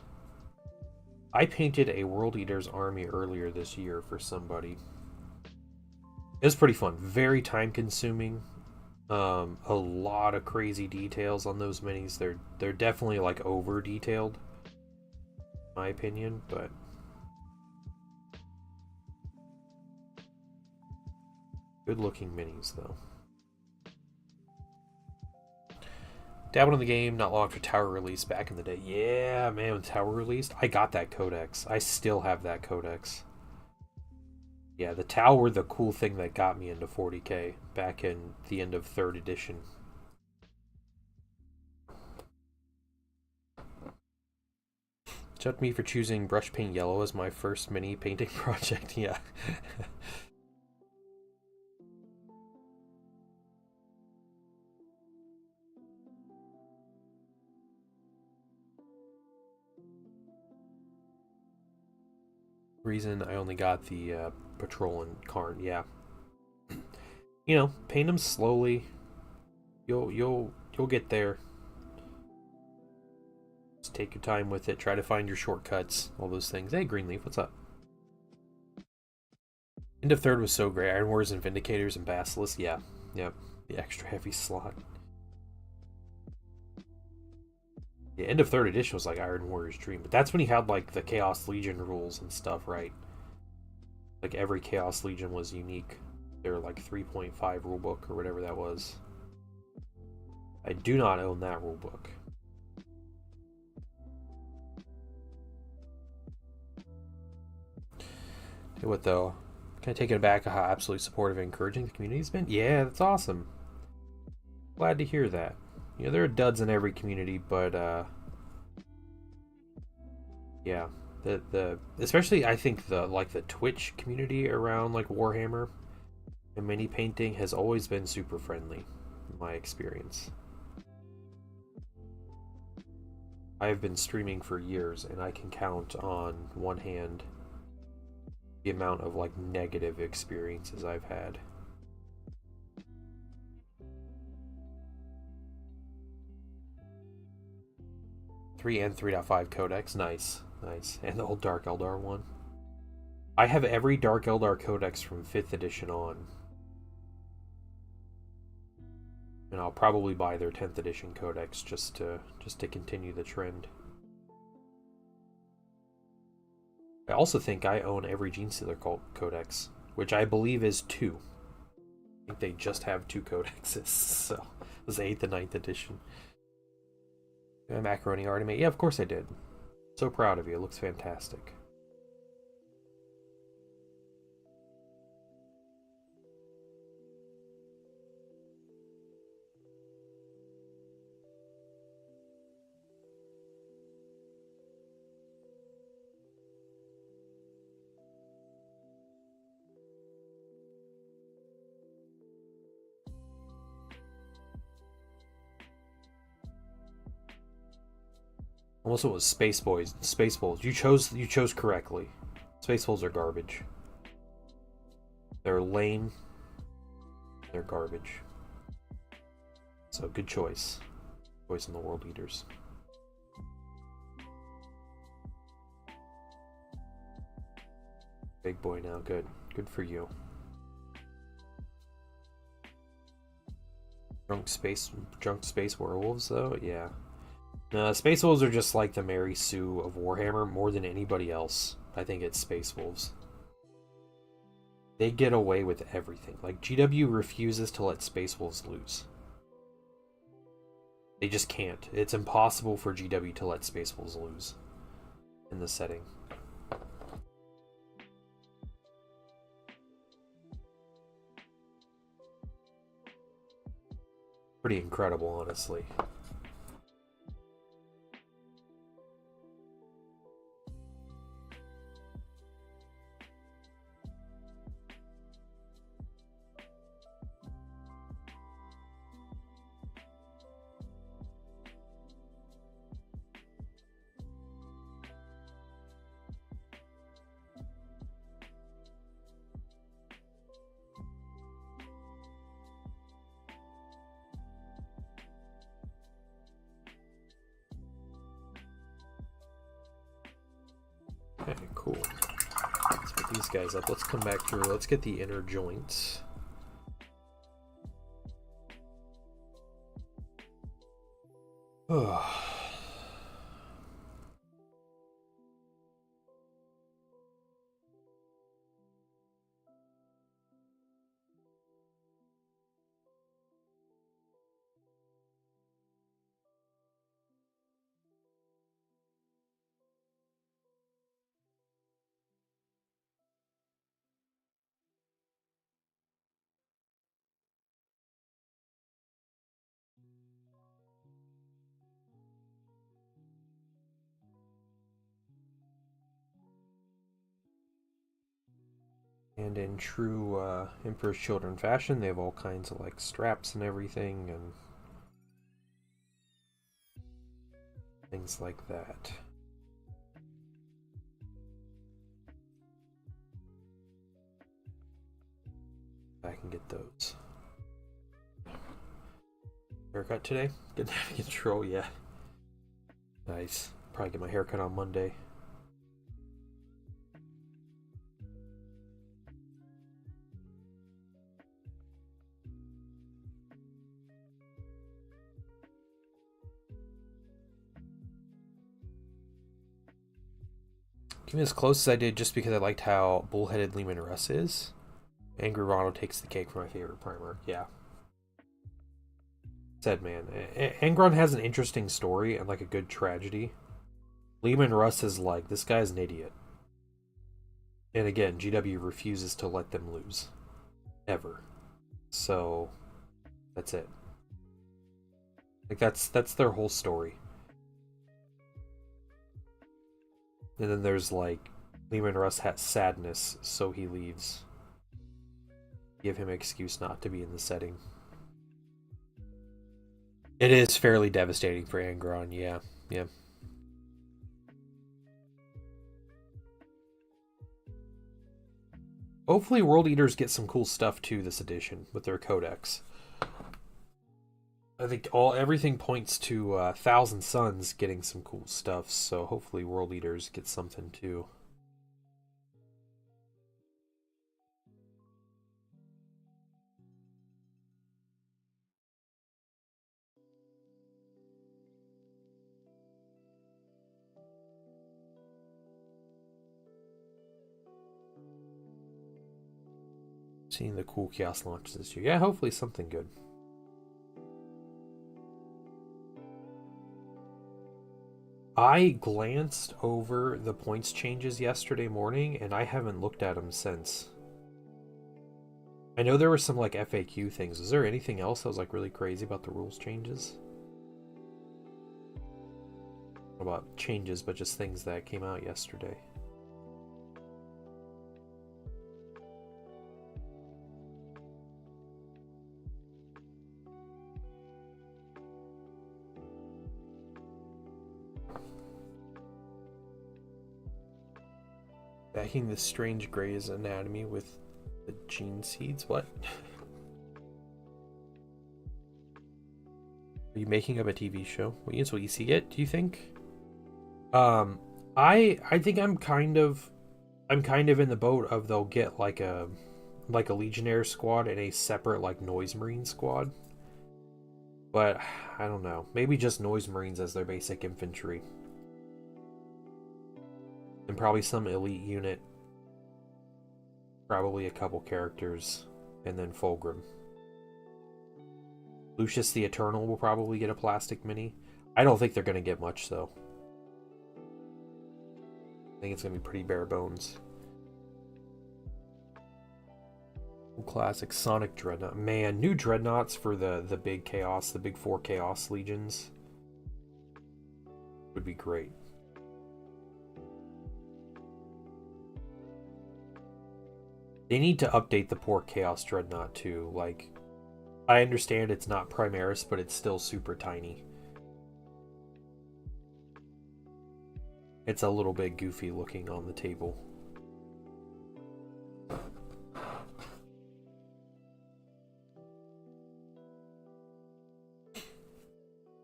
S1: I painted a World Eaters army earlier this year for somebody. It was pretty fun. Very time consuming. A lot of crazy details on those minis. They're definitely like over detailed, in my opinion, but good looking minis though. Dabbled in the game, not long after Tower release back in the day. Yeah, man, when Tower released, I got that codex. I still have that codex. Yeah, the Tower, the cool thing that got me into 40k back in the end of 3rd edition. Shout out to me for choosing brush paint yellow as my first mini painting project. Yeah. Reason I only got the patrol and Karn. Yeah. You know, paint them slowly. You'll get there. Just take your time with it. Try to find your shortcuts. All those things. Hey, Greenleaf, what's up? End of 3rd was so great. Iron Wars and Vindicators and Basilisk. Yeah. Yep. The extra heavy slot. Yeah, end of 3rd edition was like Iron Warrior's Dream. But that's when he had like the Chaos Legion rules and stuff, right? Like every Chaos Legion was unique. They were like 3.5 rulebook or whatever that was. I do not own that rulebook. Hey, what though? Kind of taken aback at how absolutely supportive and encouraging the community's been. Yeah, that's awesome. Glad to hear that. You know, there are duds in every community, but yeah, the especially I think the Twitch community around like Warhammer And mini painting has always been super friendly, in my experience. I have been streaming for years, and I can count on one hand the amount of like negative experiences I've had. 3 and 3.5 codex, nice, nice, and the old Dark Eldar one. I have every Dark Eldar codex from 5th edition on, and I'll probably buy their 10th edition codex just to continue the trend. I also think I own every Genestealer codex, which I believe is 2. I think they just have 2 codexes, so it was 8th and 9th edition. Macaroni already made. Yeah, of course I did. So proud of you. It looks fantastic. Almost it was Space Boys. Spaceballs. You chose correctly. Spaceballs are garbage. They're lame. They're garbage. So good choice. Choice in the World Eaters. Big boy now. Good. Good for you. Drunk space werewolves though? Yeah. No, Space Wolves are just like the Mary Sue of Warhammer more than anybody else. I think it's Space Wolves. They get away with everything. Like, GW refuses to let Space Wolves lose. They just can't. It's impossible for GW to let Space Wolves lose in this setting. Pretty incredible, honestly. Okay, cool. Let's put these guys up. Let's come back through. Let's get the inner joints. Oh. And in true Emperor's Children fashion, they have all kinds of like straps and everything and things like that. I can get those. Haircut today? Good control, yeah. Nice. Probably get my haircut on Monday. Came as close as I did just because I liked how bullheaded Lehman Russ is. Angry Ronald takes the cake for my favorite primer. Yeah. Said man. Angron has an interesting story and like a good tragedy. Lehman Russ is like, this guy's an idiot. And again, GW refuses to let them lose. Ever. So that's it. Like that's their whole story. And then there's like Lehman Russ has sadness, so he leaves. give him an excuse not to be in the setting. It is fairly devastating for Angron, yeah. Yeah. Hopefully World Eaters get some cool stuff too this edition with their codex. I think everything points to Thousand Suns getting some cool stuff, so hopefully World Eaters get something too. Seeing the cool Chaos launches this year. Yeah, hopefully something good. I glanced over the points changes yesterday morning, and I haven't looked at them since. I know there were some like FAQ things. Is there anything else that was like really crazy about the rules changes? Not about changes, but just things that came out yesterday. Backing the strange Grey's anatomy with the gene seeds? What? Are you making up a TV show? Will you see it, do you think? I think I'm kind of in the boat of they'll get like a Legionnaire squad and a separate like Noise Marine squad. But I don't know. Maybe just Noise Marines as their basic infantry. And probably some elite unit. Probably a couple characters. And then Fulgrim. Lucius the Eternal will probably get a plastic mini. I don't think they're going to get much, though. I think it's going to be pretty bare bones. Classic Sonic Dreadnought. Man, new Dreadnoughts for the big Chaos, the big 4 Chaos Legions. Would be great. They need to update the poor Chaos Dreadnought too. Like, I understand it's not Primaris, but it's still super tiny. It's a little bit goofy looking on the table.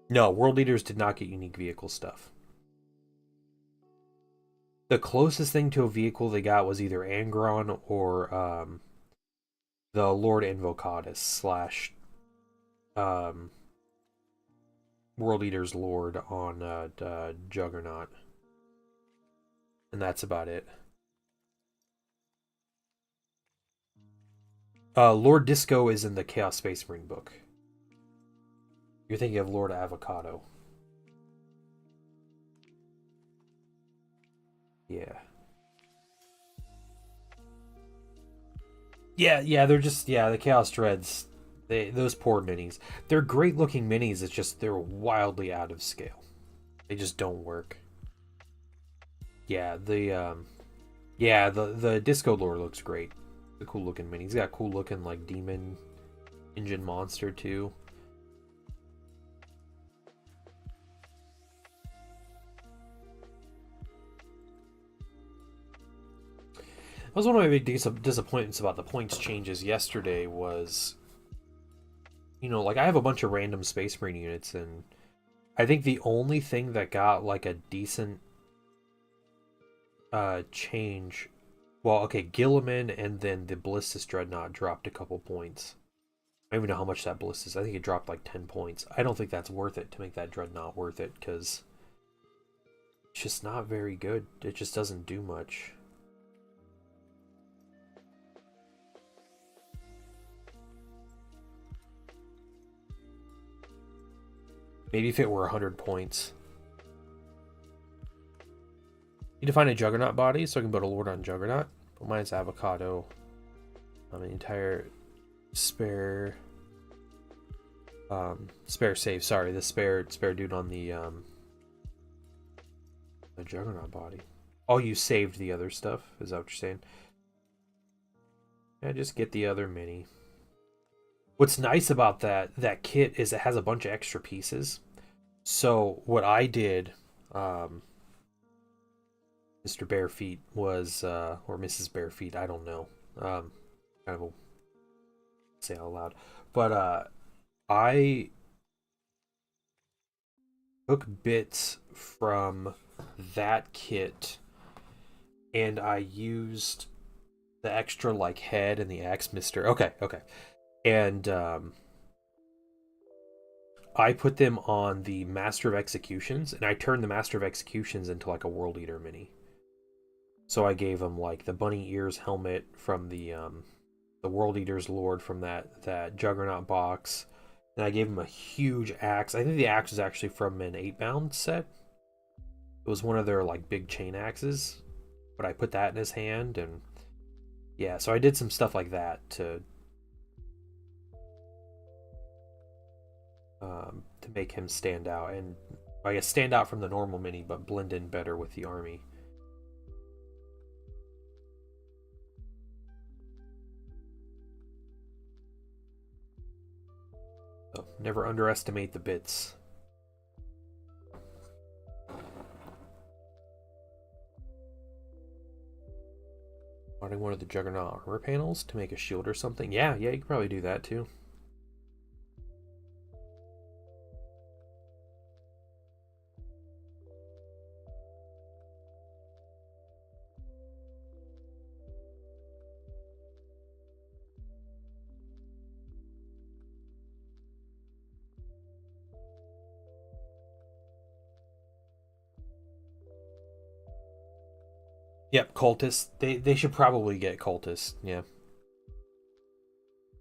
S1: No, World Eaters did not get unique vehicle stuff. The closest thing to a vehicle they got was either Angron or the Lord Invocatus slash World Eater's Lord on Juggernaut. And that's about it. Lord Disco is in the Chaos Space Marine book. You're thinking of Lord Avocado. Yeah. Yeah, they're just, the Chaos Dreads, those poor minis. They're great looking minis, it's just they're wildly out of scale. They just don't work. Yeah, the Disco Lord looks great. The cool looking mini. He's got cool looking like demon engine monster too. That was one of my big disappointments about the points changes yesterday was, like I have a bunch of random Space Marine units, and I think the only thing that got like a decent change, well, okay, Gilliman and then the Ballistus Dreadnought dropped a couple points. I don't even know how much that Ballistus, I think it dropped like 10 points. I don't think that's worth it to make that Dreadnought worth it, because it's just not very good. It just doesn't do much. Maybe if it were 100 points. Need to find a Juggernaut body so I can put a Lord on Juggernaut. But mine's Avocado. An entire spare save. Sorry, the spare dude on the Juggernaut body. Oh, you saved the other stuff? Is that what you're saying? I just get the other mini. What's nice about that kit is it has a bunch of extra pieces. So what I did, Mr. Barefeet was, or Mrs. Barefeet, I don't know. Kind of a say out loud, but I took bits from that kit and I used the extra like head and the axe mister. Okay. And I put them on the Master of Executions, and I turned the Master of Executions into like a World Eater mini. So I gave him like the bunny ears helmet from the World Eater's Lord from that Juggernaut box. And I gave him a huge axe. I think the axe was actually from an 8-bound set. It was one of their like big chain axes, but I put that in his hand, and yeah, so I did some stuff like that to make him stand out, and I guess stand out from the normal mini, but blend in better with the army. So never underestimate the bits. Wanting one of the Juggernaut armor panels to make a shield or something? Yeah, you could probably do that too. Yep, cultists. They should probably get cultists. Yeah. Do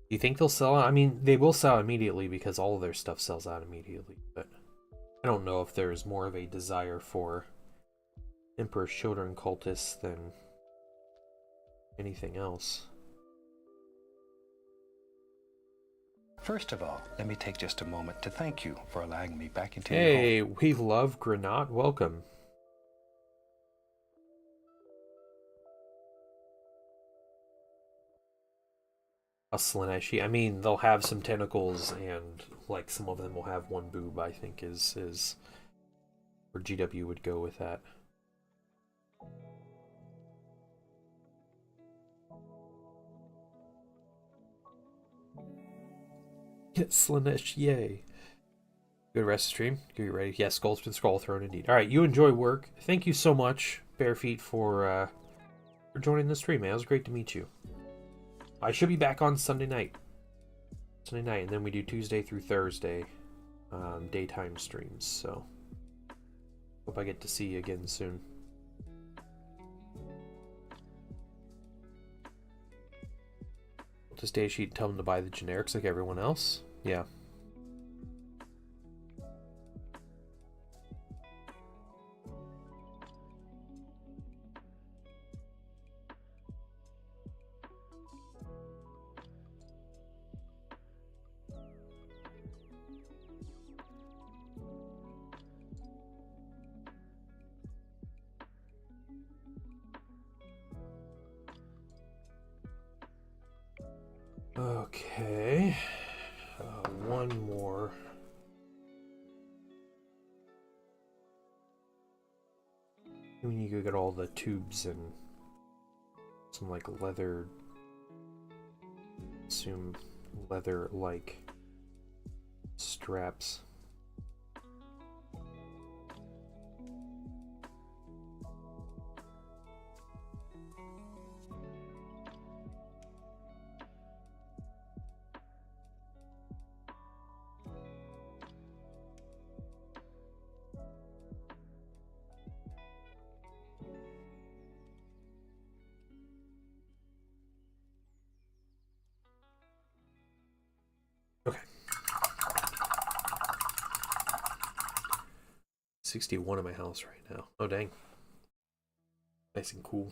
S1: you think they'll sell out? I mean, they will sell out immediately because all of their stuff sells out immediately. But I don't know if there's more of a desire for Emperor's Children cultists than anything else.
S3: First of all, let me take just a moment to thank you for allowing me back into your home.
S1: Hey, we love Granat. Welcome. A Slaneshi. I mean, they'll have some tentacles, and like some of them will have one boob. I think is where GW would go with that. Slanesh, yay! Good rest of stream. Get ready. Yes, Skull's been Skull thrown indeed. All right, you enjoy work. Thank you so much, Barefeet, for joining the stream, man. It was great to meet you. I should be back on Sunday night. And then we do Tuesday through Thursday daytime streams. So hope I get to see you again soon. To stay sheet, tell them to buy the generics like everyone else. Yeah. Okay. One more. We need to go get all the tubes and some like leather. Assume leather like straps. Okay. 61 in my house right now. Oh, dang. Nice and cool.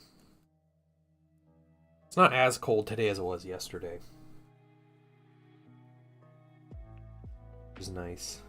S1: It's not as cold today as it was yesterday. Which is nice.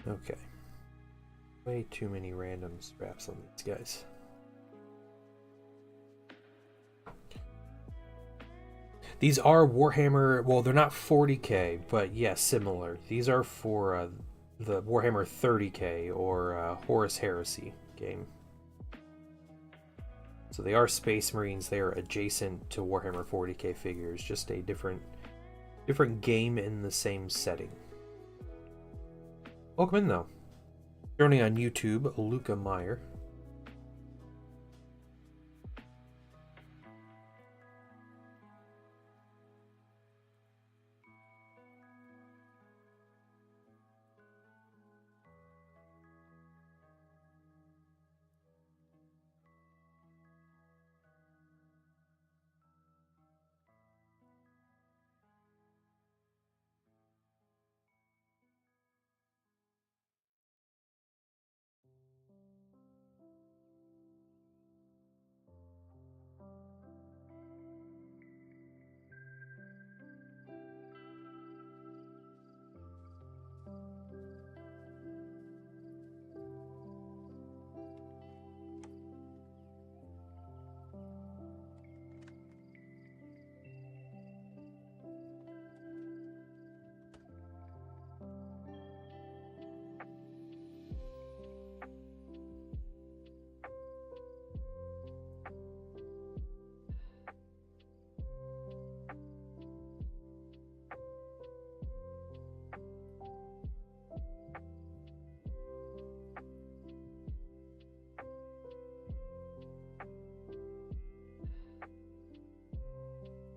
S1: Okay. Way too many random scraps on these guys. These are Warhammer, well, they're not 40k, but yes, similar. These are for the Warhammer 30k or Horus Heresy game. So they are Space Marines. They are adjacent to Warhammer 40k figures, just a different game in the same setting. Welcome in, though. Joining on YouTube, Luca Meyer.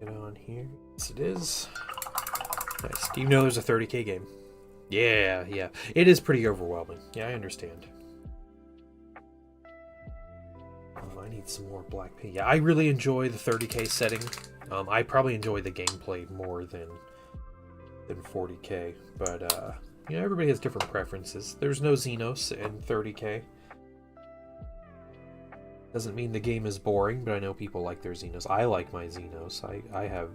S1: Get on here. Yes, it is. Nice. Do you know there's a 30k game? Yeah. It is pretty overwhelming. Yeah, I understand. I need some more black paint. Yeah, I really enjoy the 30k setting. I probably enjoy the gameplay more than 40k, but everybody has different preferences. There's no Xenos in 30k. Doesn't mean the game is boring, but I know people like their Xenos. I like my Xenos. I have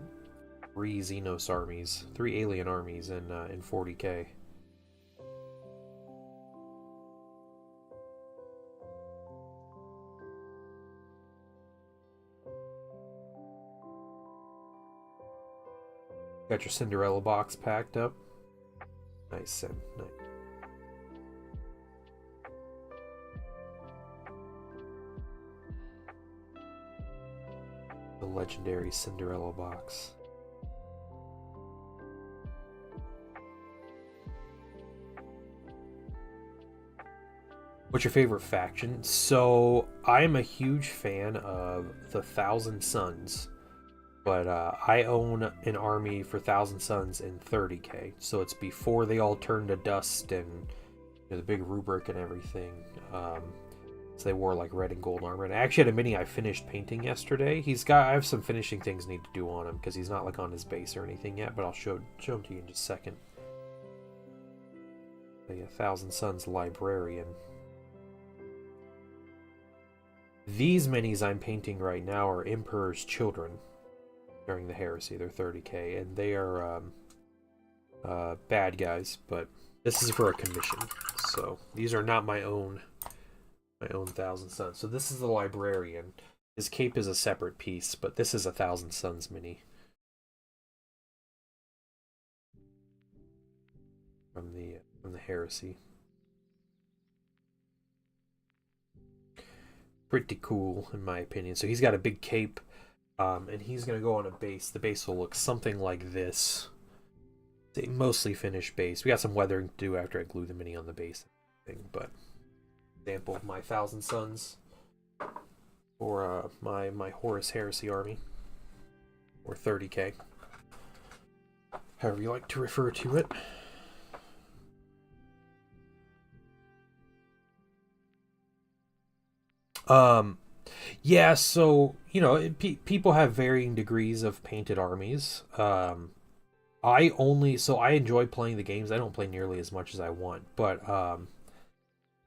S1: 3 Xenos armies, 3 alien armies in 40k. Got your Cinderella box packed up. Nice. Nice. The legendary Cinderella box. What's your favorite faction? So I'm a huge fan of the Thousand Suns, but I own an army for Thousand Suns in 30k, so it's before they all turn to dust and the big rubric and everything. So they wore like red and gold armor. And I actually had a mini I finished painting yesterday. I have some finishing things I need to do on him because he's not like on his base or anything yet, but I'll show him to you in just a second. The Thousand Suns Librarian. These minis I'm painting right now are Emperor's Children during the Heresy. They're 30k, and they are bad guys, but this is for a commission. So these are not my own Thousand Suns. So this is the Librarian. His cape is a separate piece, but this is a Thousand Suns mini. From the Heresy. Pretty cool, in my opinion. So he's got a big cape, and he's going to go on a base. The base will look something like this. It's a mostly finished base. We got some weathering to do after I glue the mini on the base thing, but example of my Thousand Suns or my Horus Heresy army, or 30k, however you like to refer to it. Yeah, so people have varying degrees of painted armies. I enjoy playing the games. I don't play nearly as much as I want, but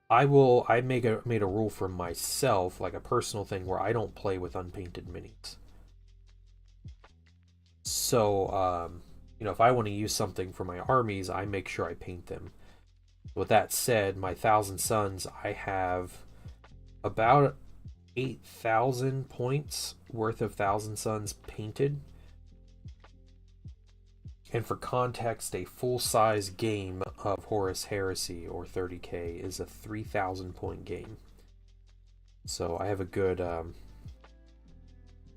S1: I made a rule for myself, like a personal thing, where I don't play with unpainted minis. So if I want to use something for my armies, I make sure I paint them. With that said, my Thousand Suns, I have about 8,000 points worth of Thousand Suns painted. And for context, a full-size game of Horus Heresy or 30k is a 3,000 point game. So I have a good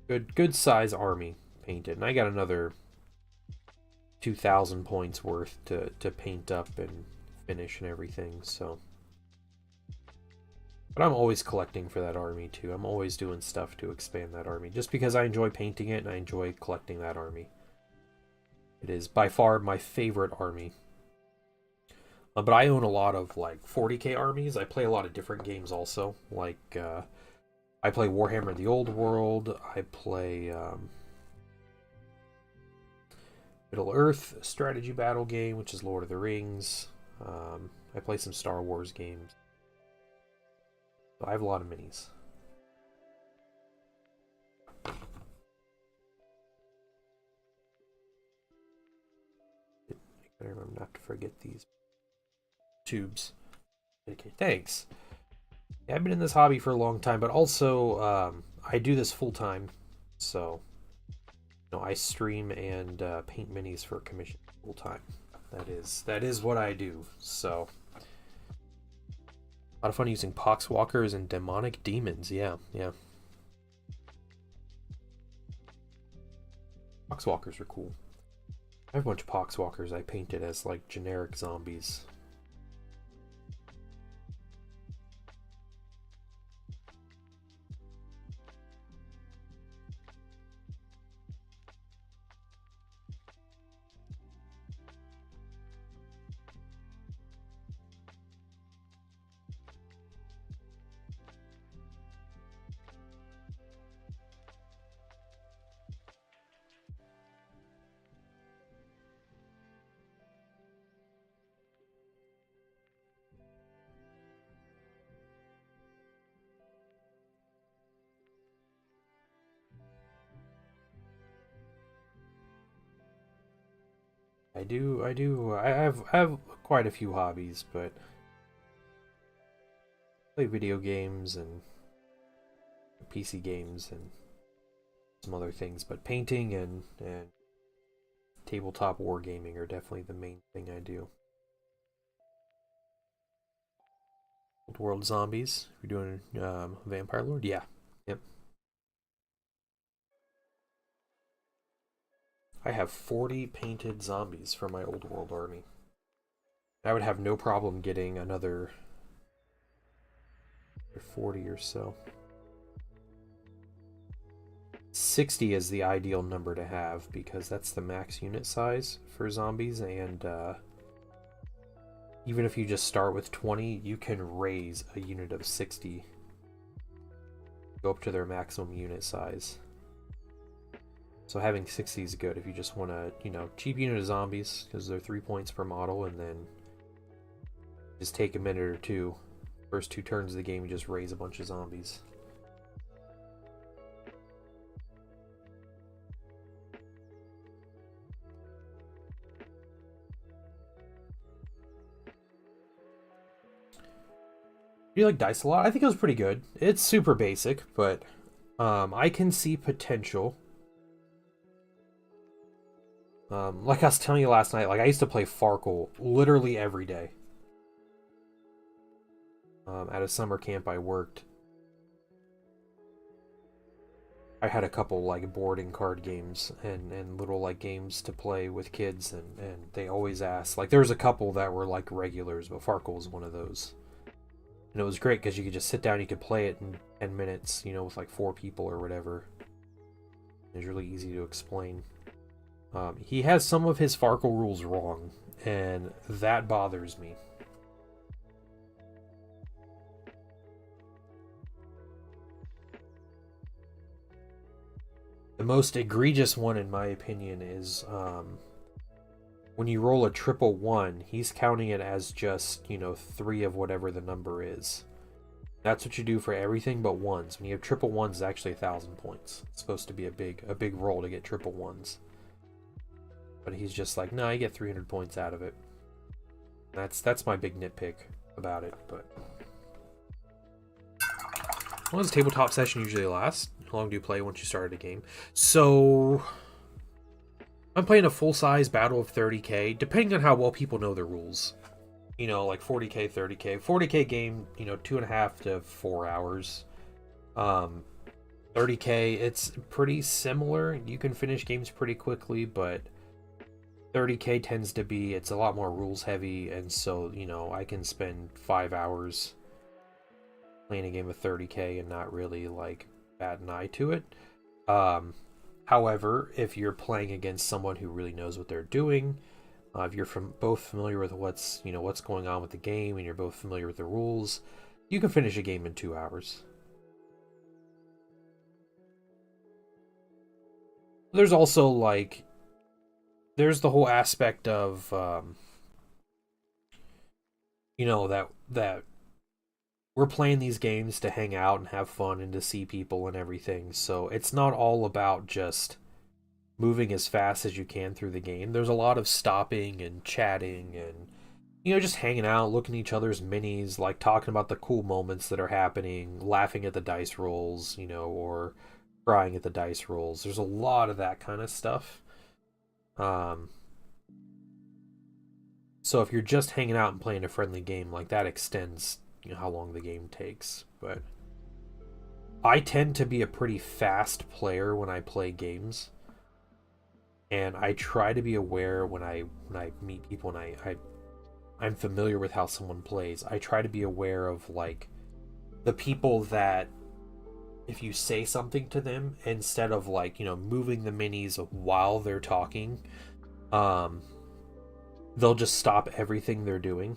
S1: good size army painted, and I got another 2,000 points worth to paint up and finish and everything. So, but I'm always collecting for that army too. I'm always doing stuff to expand that army, just because I enjoy painting it and I enjoy collecting that army. It is by far my favorite army. But I own a lot of like 40k armies. I play a lot of different games also. Like I play Warhammer the Old World. I play Middle Earth strategy battle game, which is Lord of the Rings. I play some Star Wars games. So I have a lot of minis. I remember not to forget these tubes. Okay, thanks. Yeah, I've been in this hobby for a long time, but also I do this full time. So, you know, I stream and paint minis for commission full time. That is what I do. So, a lot of fun using poxwalkers and demonic demons. Yeah. Poxwalkers are cool. I have a bunch of poxwalkers I painted as like generic zombies. I have quite a few hobbies, but I play video games and PC games and some other things, but painting and tabletop wargaming are definitely the main thing I do. Old World Zombies. You're doing Vampire Lord? Yeah. Yep. I have 40 painted zombies for my Old World army. I would have no problem getting another 40 or so. 60 is the ideal number to have because that's the max unit size for zombies, and even if you just start with 20, you can raise a unit of 60, go up to their maximum unit size. So having 60 is good if you just want to, you know, cheap unit of zombies, because they're 3 points per model, and then just take a minute or two. First 2 turns of the game, you just raise a bunch of zombies. Do you like dice a lot? I think it was pretty good. It's super basic, but I can see potential. Like I was telling you last night, like I used to play Farkle literally every day. At a summer camp I worked, I had a couple like boarding card games and little like games to play with kids, and they always asked, like there was a couple that were like regulars, but Farkle was one of those. And it was great because you could just sit down, you could play it in 10 minutes, you know, with like 4 people or whatever. It was really easy to explain. He has some of his Farkle rules wrong, and that bothers me. The most egregious one, in my opinion, is when you roll a triple 1, he's counting it as just, you know, 3 of whatever the number is. That's what you do for everything but ones. When you have triple 1s, it's actually 1,000 points. It's supposed to be a big roll to get triple 1s. But he's just like, no, you get 300 points out of it. That's my big nitpick about it. But how long does a tabletop session usually last? How long do you play once you start a game? So I'm playing a full-size battle of 30k, depending on how well people know the rules. You know, like 40k, 30k. 40k game, you know, 2.5 to 4 hours. 30k, it's pretty similar. You can finish games pretty quickly, but 30k tends to be, it's a lot more rules heavy, and so, you know, I can spend 5 hours playing a game of 30k and not really, like, bat an eye to it. However, if you're playing against someone who really knows what they're doing, if you're both familiar with what's going on with the game, and you're both familiar with the rules, you can finish a game in 2 hours. There's also, like, there's the whole aspect of, you know, that we're playing these games to hang out and have fun and to see people and everything. So it's not all about just moving as fast as you can through the game. There's a lot of stopping and chatting and, you know, just hanging out, looking at each other's minis, like talking about the cool moments that are happening, laughing at the dice rolls, you know, or crying at the dice rolls. There's a lot of that kind of stuff. So if you're just hanging out and playing a friendly game, like, that extends, you know, how long the game takes. But I tend to be a pretty fast player when I play games, and I try to be aware when I meet people and I'm familiar with how someone plays. I try to be aware of, like, the people that, if you say something to them, instead of, like, you know, moving the minis while they're talking, they'll just stop everything they're doing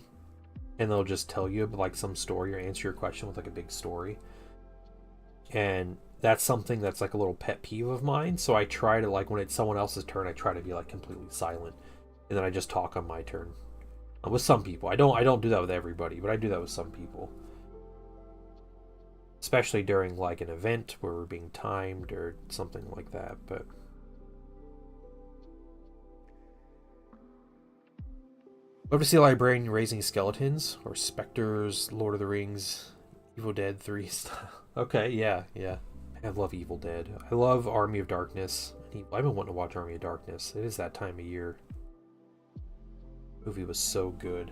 S1: and they'll just tell you, like, some story or answer your question with, like, a big story. And that's something that's, like, a little pet peeve of mine. So I try to, like, when it's someone else's turn, I try to be, like, completely silent, and then I just talk on my turn. With some people, I don't do that with everybody, but I do that with some people, especially during, like, an event where we're being timed or something like that. But love to see a librarian raising skeletons or specters, Lord of the Rings, Evil Dead 3 style. Okay, yeah. I love Evil Dead. I love Army of Darkness. I've been wanting to watch Army of Darkness. It is that time of year. The movie was so good.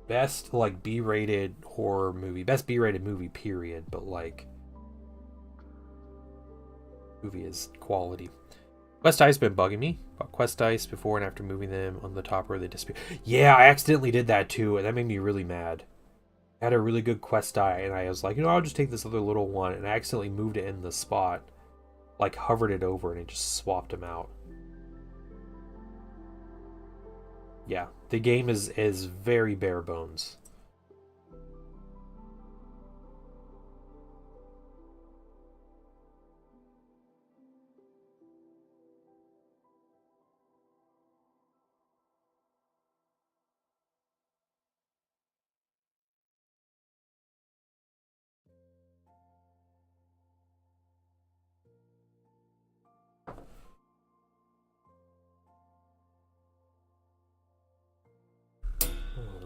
S1: Best, like, B-rated horror movie. Best B-rated movie, period. But, like, movie is quality. Quest Dice been bugging me. Bought Quest Dice before and after moving them on the top row, they disappear. Yeah, I accidentally did that too, and that made me really mad. I had a really good Quest Die, and I was like, you know, I'll just take this other little one, and I accidentally moved it in the spot, like, hovered it over, and it just swapped them out. Yeah, the game is very bare bones.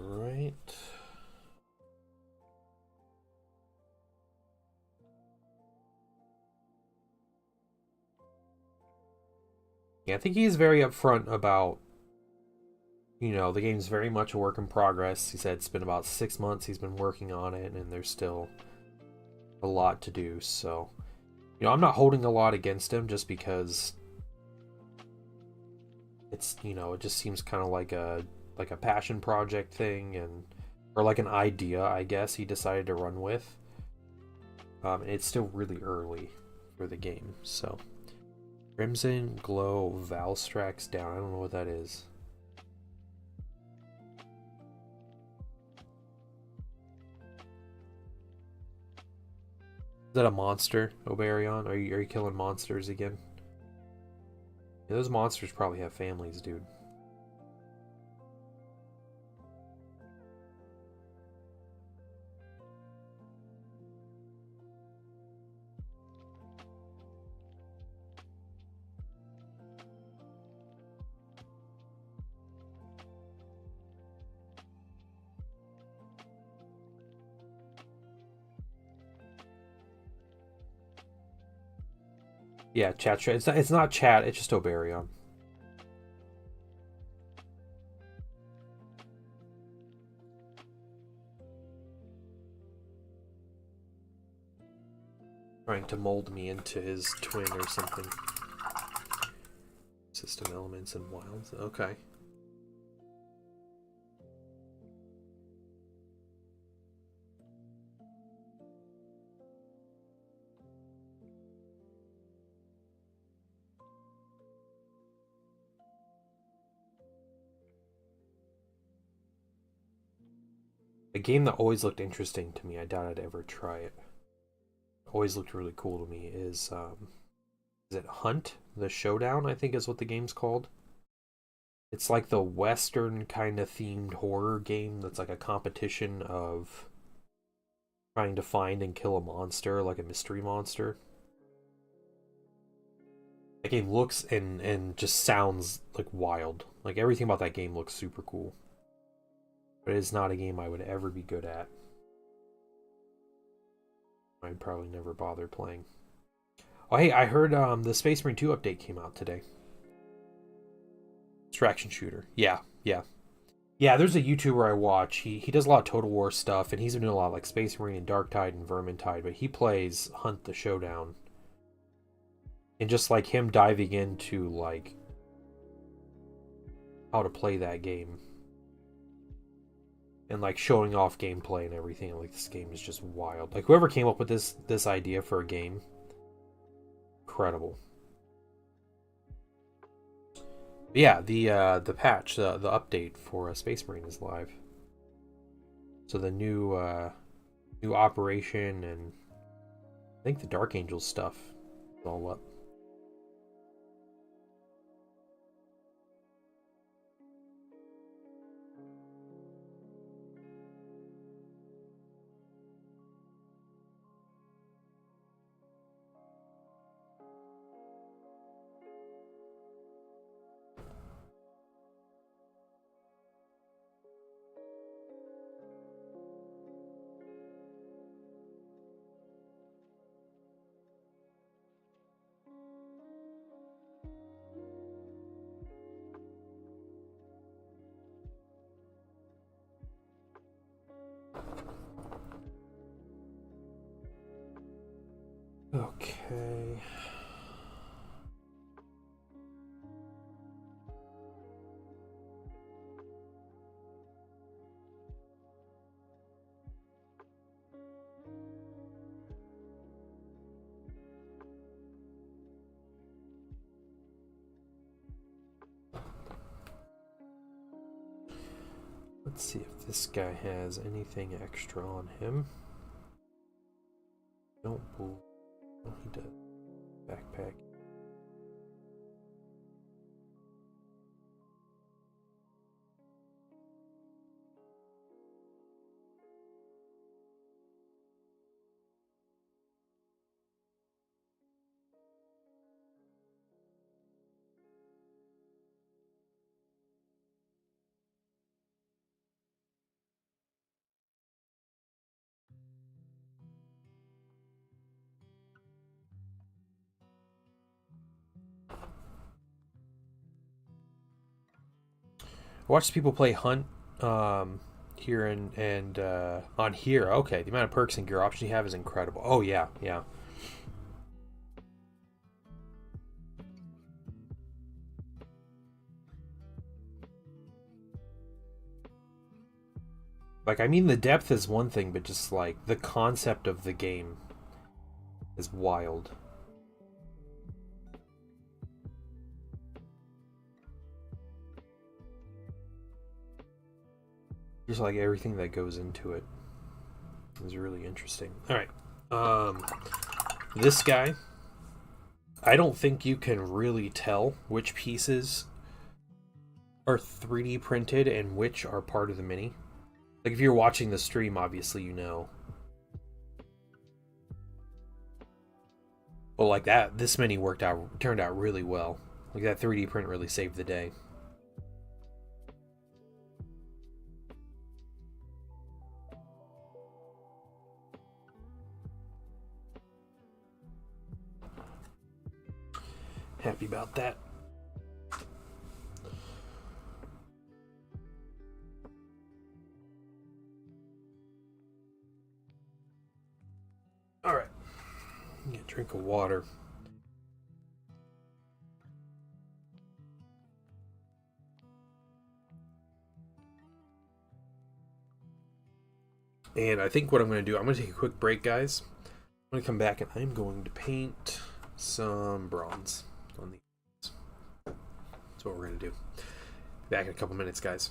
S1: Alright. Yeah, I think he's very upfront about, you know, the game's very much a work in progress. He said it's been about 6 months he's been working on it, and there's still a lot to do. So, you know, I'm not holding a lot against him just because it's, you know, it just seems kind of like a passion project thing, and or like an idea, I guess, he decided to run with. And it's still really early for the game, so. Crimson Glow Valstrax down. I don't know what that is. Is that a monster, Oberion? Are you killing monsters again? Yeah, those monsters probably have families, dude. Yeah, chat. It's not chat. It's just Oberion. Trying to mold me into his twin or something. System elements and wilds. Okay. A game that always looked interesting to me, I doubt I'd ever try it. Always looked really cool to me is it Hunt? The Showdown, I think is what the game's called. It's like the Western kind of themed horror game that's like a competition of trying to find and kill a monster, like a mystery monster. That game looks and just sounds like wild. Like everything about that game looks super cool. But it's not a game I would ever be good at. I'd probably never bother playing. Oh hey, I heard the Space Marine 2 update came out today. Extraction shooter. Yeah. Yeah, there's a YouTuber I watch. He does a lot of Total War stuff, and he's been doing a lot of like Space Marine and Darktide and Vermintide, but he plays Hunt the Showdown. And just like him diving into like how to play that game. And like showing off gameplay and everything. Like this game is just wild. Like whoever came up with this idea for a game, incredible. But yeah, the patch, the update for Space Marine is live. So the new operation and I think the Dark Angels stuff is all up. Okay. Let's see if this guy has anything extra on him. Don't believe. Oh, he does. Backpack. I watched people play Hunt here and on here. Okay, the amount of perks and gear options you have is incredible. Oh yeah. Like I mean the depth is one thing, but just like the concept of the game is wild. Just like everything that goes into it is really interesting. All right, this guy, I don't think you can really tell which pieces are 3D printed and which are part of the mini. Like if you're watching the stream, obviously you know. But like that, this mini turned out really well. Like that 3D print really saved the day. Happy about that. All right. Get a drink of water. And I think what I'm going to do, I'm going to take a quick break, guys. I'm going to come back and I'm going to paint some bronze on these. That's what we're going to do. Back in a couple minutes, guys.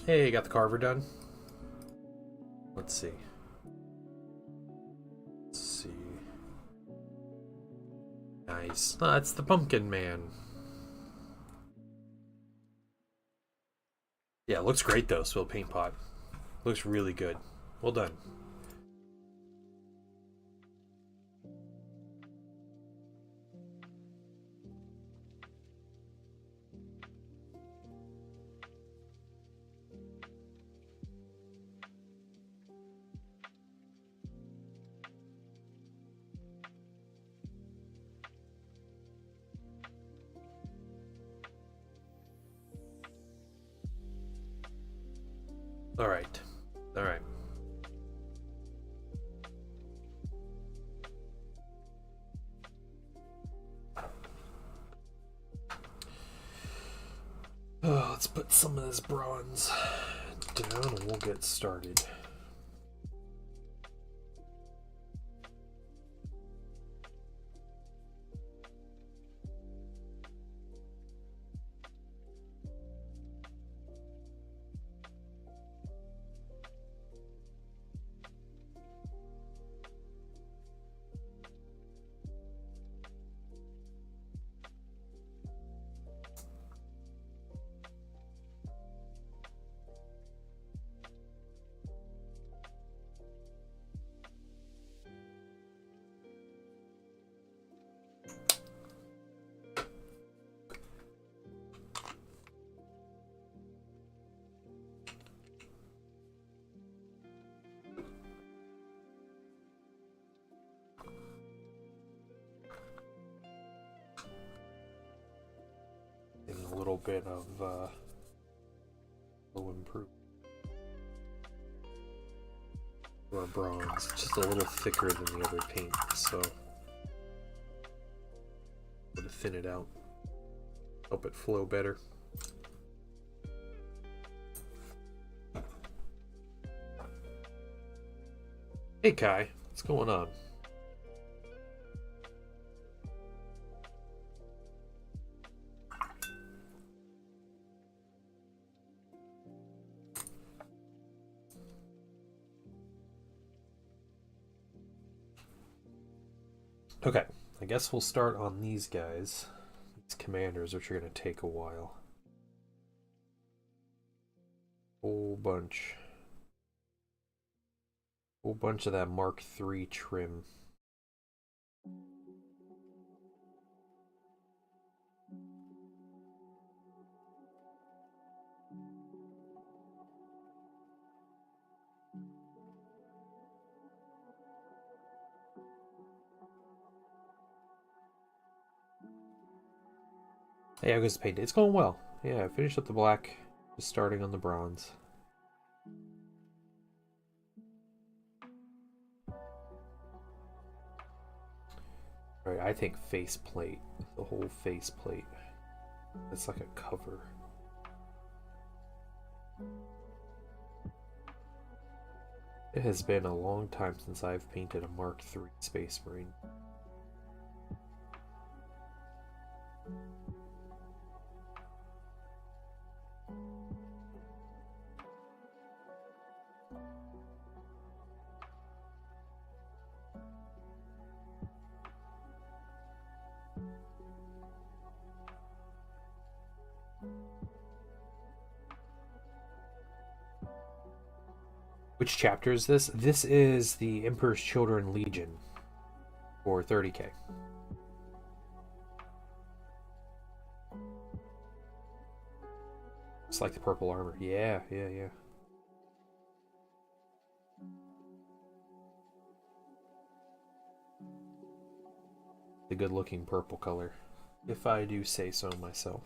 S1: Hey, got the carver done. Let's see. Nice. Oh, that's the pumpkin man. Yeah, it looks great though, Spill Paint Pot. Looks really good. Well done. Alright. Alright. Oh, let's put some of this bronze down and we'll get started. A little bit of low improvement. Or bronze, just a little thicker than the other paint, so to thin it out, help it flow better. Hey Kai, what's going on? Okay, I guess we'll start on these guys, these commanders, which are going to take a while. Whole bunch of that Mark III trim. Hey, how goes the paint? It's going well. Yeah, I finished up the black, just starting on the bronze. Alright, I think faceplate, the whole faceplate. It's like a cover. It has been a long time since I've painted a Mark III Space Marine. Which chapter is this? This is the Emperor's Children Legion for 30k. It's like the purple armor. Yeah. The good looking purple color, if I do say so myself.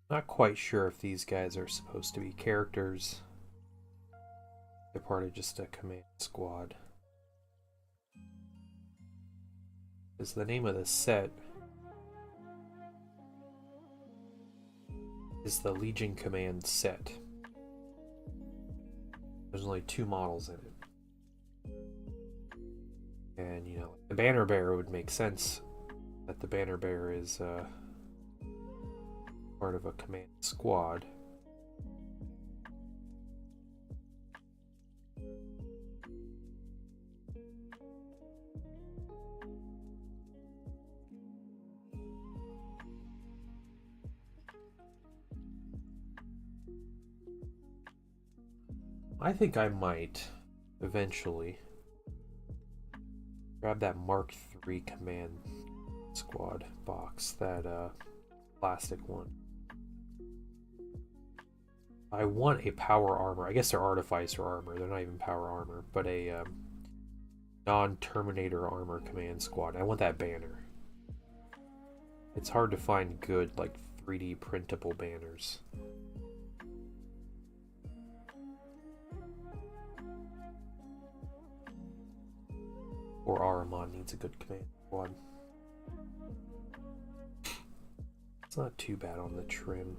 S1: Not quite sure if these guys are supposed to be characters. They're part of just a command squad. Is the name of the set is the Legion Command set. There's only 2 models in it. And, you know, the Banner Bearer would make sense that the Banner Bearer is part of a command squad. I think I might eventually grab that Mark III command squad box, that plastic one. I want a power armor. I guess they're artificer armor. They're not even power armor, but a non-Terminator armor command squad. I want that banner. It's hard to find good, like, 3D printable banners. Or Aramon needs a good command squad. It's not too bad on the trim.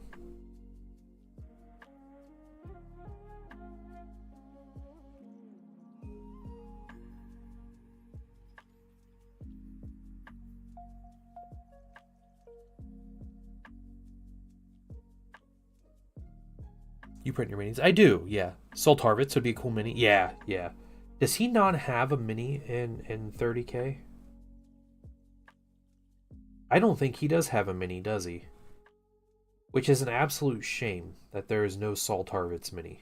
S1: You print your minis? I do, yeah. Soul Tarvitz would be a cool mini. Yeah, yeah. Does he not have a mini in 30K? I don't think he does have a mini, does he? Which is an absolute shame that there is no Saul Tarvitz mini.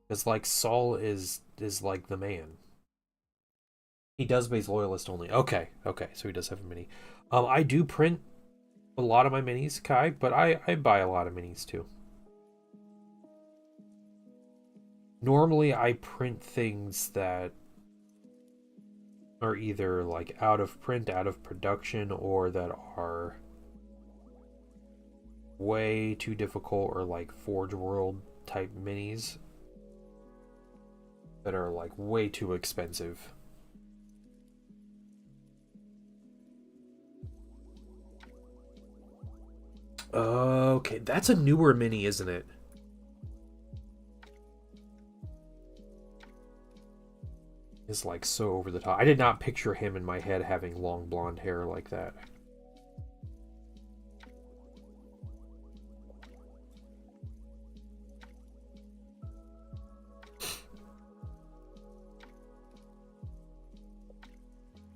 S1: Because, like, Saul is like the man. He does base loyalist only. Okay, so he does have a mini. I do print a lot of my minis, Kai, but I buy a lot of minis too. Normally, I print things that are either like out of print, out of production, or that are way too difficult, or like Forge World type minis that are like way too expensive. Okay, that's a newer mini, isn't it? Is like so over the top. I did not picture him in my head having long blonde hair like that.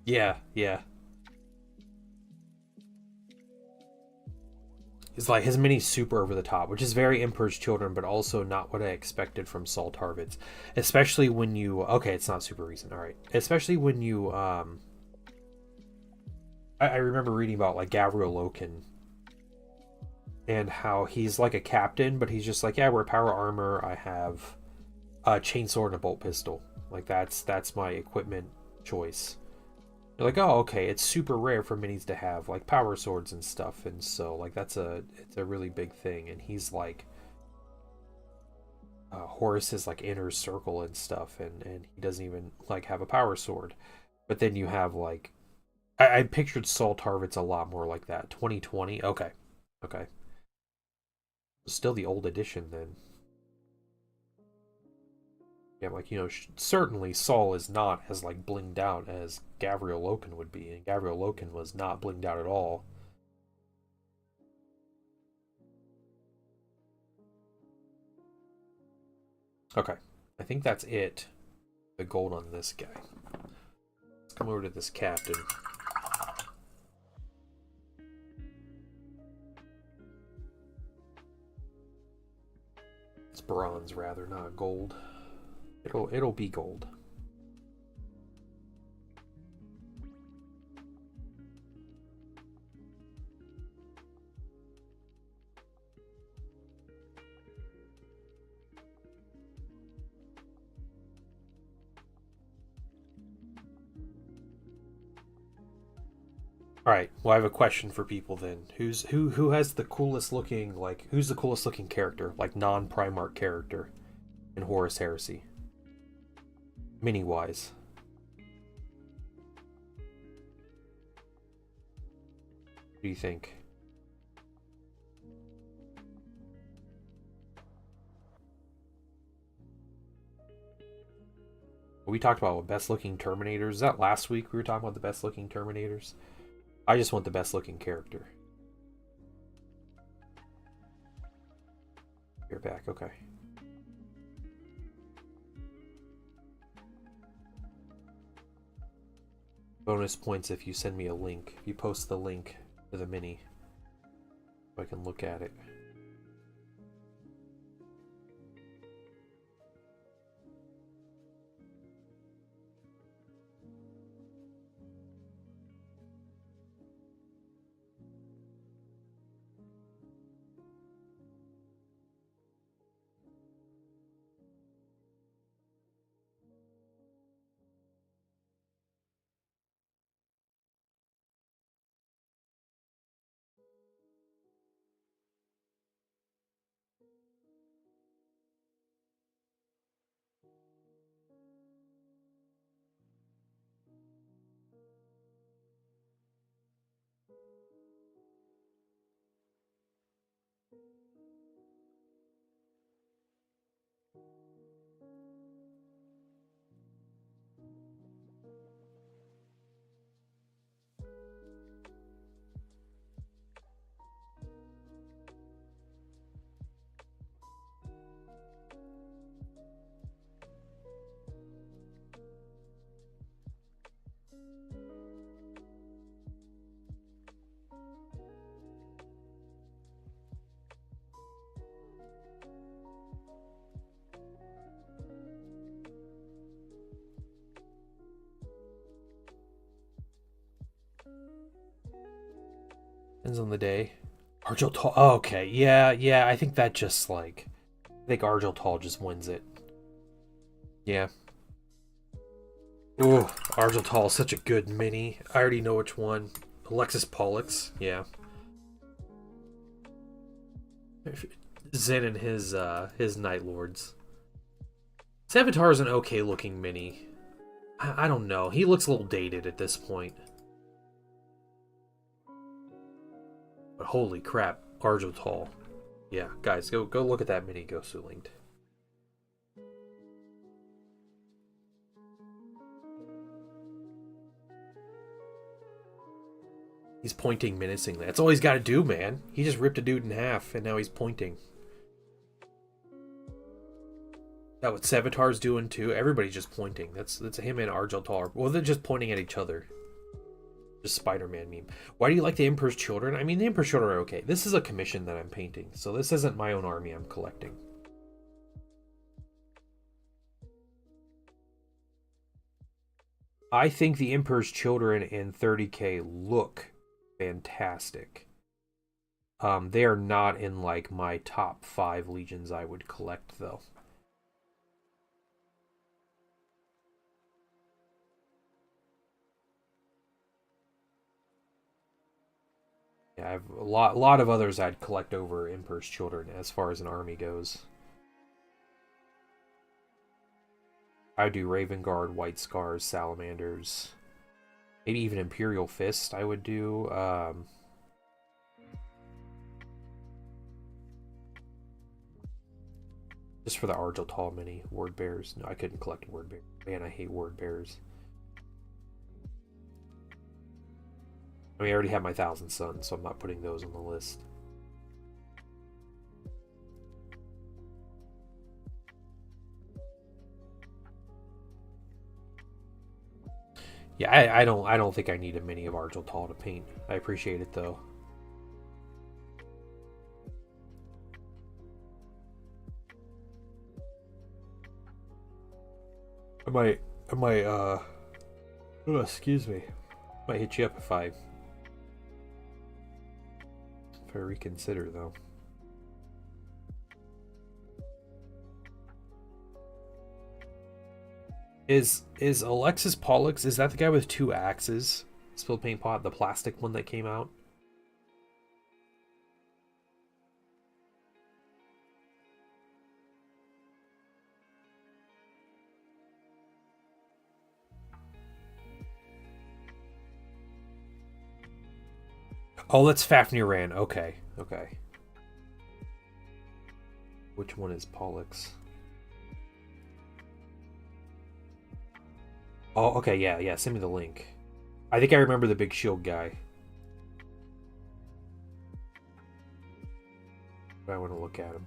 S1: Yeah, yeah. It's like his mini's super over the top, which is very Emperor's Children, but also not what I expected from Saul Tarvitz. Especially when you... Okay, it's not super recent, alright. Especially when you... I remember reading about, like, Gavriel Loken. And how he's like a captain, but he's just like, yeah, I wear power armor, I have a chainsaw and a bolt pistol. Like, that's my equipment choice. You're like, oh, okay, it's super rare for minis to have like power swords and stuff, and so like it's a really big thing. And he's like Horus's like inner circle and stuff, and he doesn't even like have a power sword. But then you have like I pictured Saul Tarvitz a lot more like that. 2020, okay, still the old edition then. Yeah, like, you know, certainly Saul is not as, like, blinged out as Gavriel Loken would be, and Gavriel Loken was not blinged out at all. Okay, I think that's it. The gold on this guy. Let's come over to this captain. It's bronze, rather, not gold. It'll be gold. All right. Well, I have a question for people then. Who has the coolest looking, like, who's the coolest looking character, like non-Primarch character in Horus Heresy? Mini wise. What do you think? We talked about what best looking Terminators. Is that last week we were talking about the best looking Terminators? I just want the best looking character. You're back, okay. Bonus points if you send me a link. If you post the link to the mini, so I can look at it. Depends on the day. Argel oh, okay, yeah, I think that just like... I think Argel just wins it. Yeah. Ooh, Argel is such a good mini. I already know which one. Alexis Pollux, yeah. Zen and his Night Lords. Savitar is an okay looking mini. I don't know. He looks a little dated at this point. But holy crap, Argel. Yeah, guys, go look at that mini Gosu Linked. He's pointing menacingly. That's all he's got to do, man. He just ripped a dude in half, and now he's pointing. That what Savitar's doing too. Everybody's just pointing. That's him and Argel. Well, they're just pointing at each other. Just Spider-Man meme. Why do you like the Emperor's Children? I mean, the Emperor's Children are okay. This is a commission that I'm painting, so this isn't my own army I'm collecting. I think the Emperor's Children in 30k look fantastic. They are not in like my top 5 legions I would collect though. Yeah, I have a lot of others I'd collect over Emperor's Children as far as an army goes. I do Raven Guard, White Scars, Salamanders, maybe even Imperial Fist I would do. Just for the Argel mini. Word Bears. No, I couldn't collect Word Bears. Man, I hate Word Bears. I mean, I already have my 1,000 Suns, so I'm not putting those on the list. Yeah, I don't think I need a mini of Argel to paint. I appreciate it though. I might oh, excuse me. Might hit you up if I reconsider though. Is Alexis Pollux, is that the guy with 2 axes? Spilled Paint Pot, the plastic one that came out? Oh, that's Fafnir Ran. Okay, okay. Which one is Pollux? Oh, okay, yeah, yeah. Send me the link. I think I remember the big shield guy. But I want to look at him.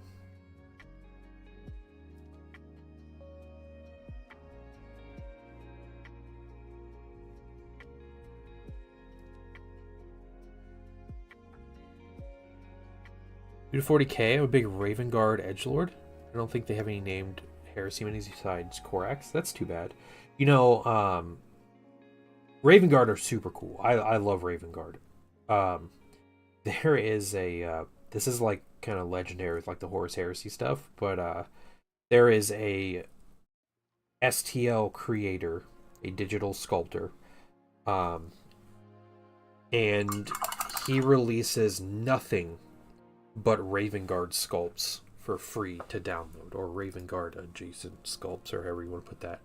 S1: Due to 40k, I'm a big Raven Guard edgelord. I don't think they have any named Heresy minis besides Korax. That's too bad. You know, Raven Guard are super cool. I love Raven Guard. There is a this is like kind of legendary with like the Horus Heresy stuff, but there is a STL creator, a digital sculptor, um, and he releases nothing but Raven Guard sculpts for free to download, or Raven Guard adjacent sculpts, or however you want to put that.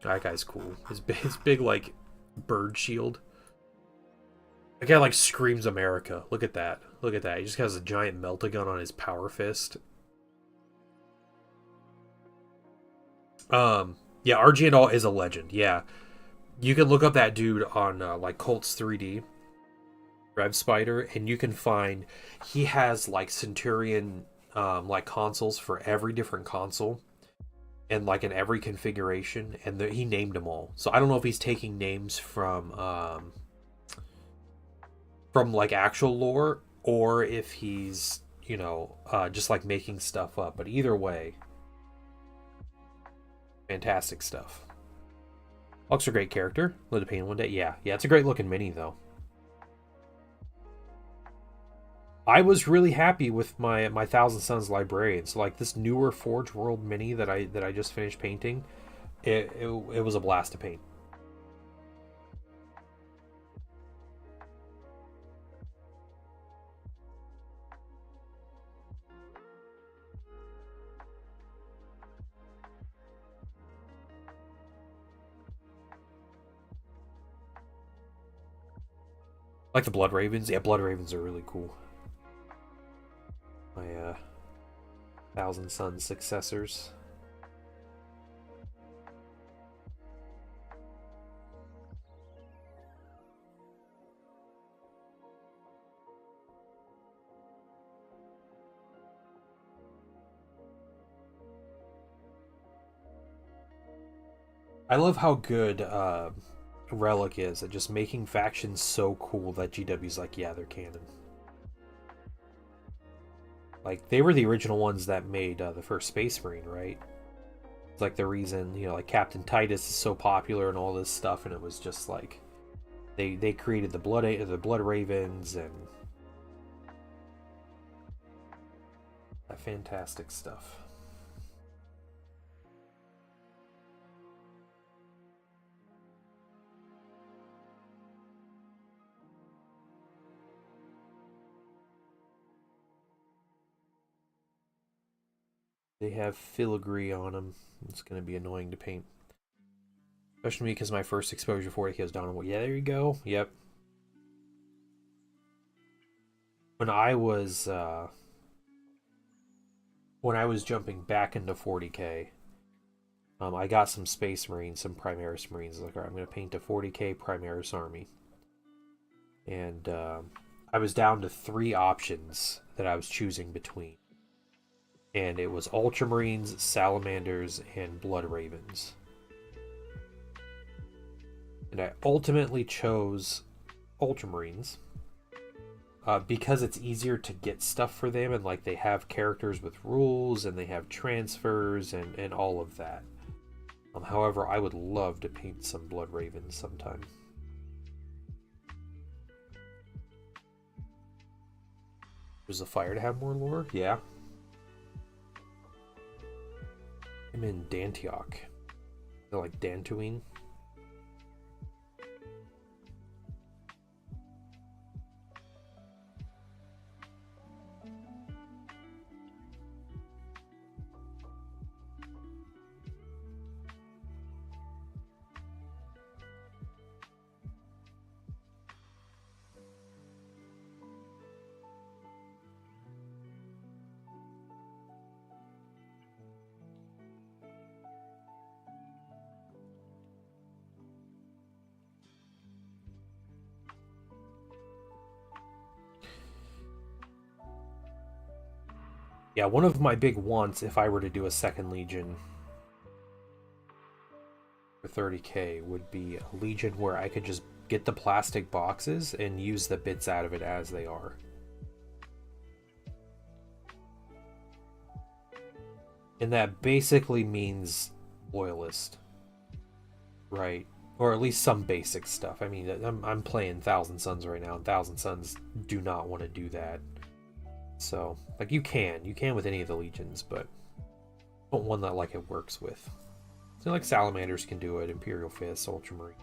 S1: That guy's cool. His big like bird shield. That guy like screams America. Look at that. Look at that. He just has a giant meltagun on his power fist. Yeah, RG and all is a legend. Yeah, you can look up that dude on like Colts 3D, Rev Spider, and you can find he has like Centurion like consoles for every different console and like in every configuration, and he named them all. So I don't know if he's taking names from like actual lore or if he's just like making stuff up. But either way, fantastic stuff. Looks a great character. Let it paint one day. Yeah, it's a great looking mini though. I was really happy with my Thousand Suns librarian. So like this newer Forge World mini that I just finished painting, it was a blast to paint. Like the Blood Ravens. Yeah, Blood Ravens are really cool. My Thousand Suns successors. I love how good Relic is at just making factions so cool that GW's like, yeah, they're canon. Like, they were the original ones that made the first Space Marine, right? It's like the reason, like Captain Titus is so popular and all this stuff, and it was just like they created the Blood Ravens and that fantastic stuff. They have filigree on them. It's going to be annoying to paint. Especially because my first exposure for it goes down. Yeah, there you go. Yep. When I was jumping back into 40k, I got some Space Marines, some Primaris Marines. Like, all right, I'm going to paint a 40k Primaris army. And I was down to 3 options that I was choosing between. And it was Ultramarines, Salamanders, and Blood Ravens. And I ultimately chose Ultramarines because it's easier to get stuff for them, and like they have characters with rules, and they have transfers, and all of that. However, I would love to paint some Blood Ravens sometime. Was the fire to have more lore? Yeah. I'm in Dantioch. They're like Dantooine. Yeah, one of my big wants, if I were to do a second Legion for 30k, would be a Legion where I could just get the plastic boxes and use the bits out of it as they are. And that basically means loyalist, right? Or at least some basic stuff. I mean, I'm playing Thousand Suns right now, and Thousand Suns do not want to do that. So, like, you can with any of the legions, but don't one that like it works with. So, like, Salamanders can do it, Imperial Fists, Ultramarines.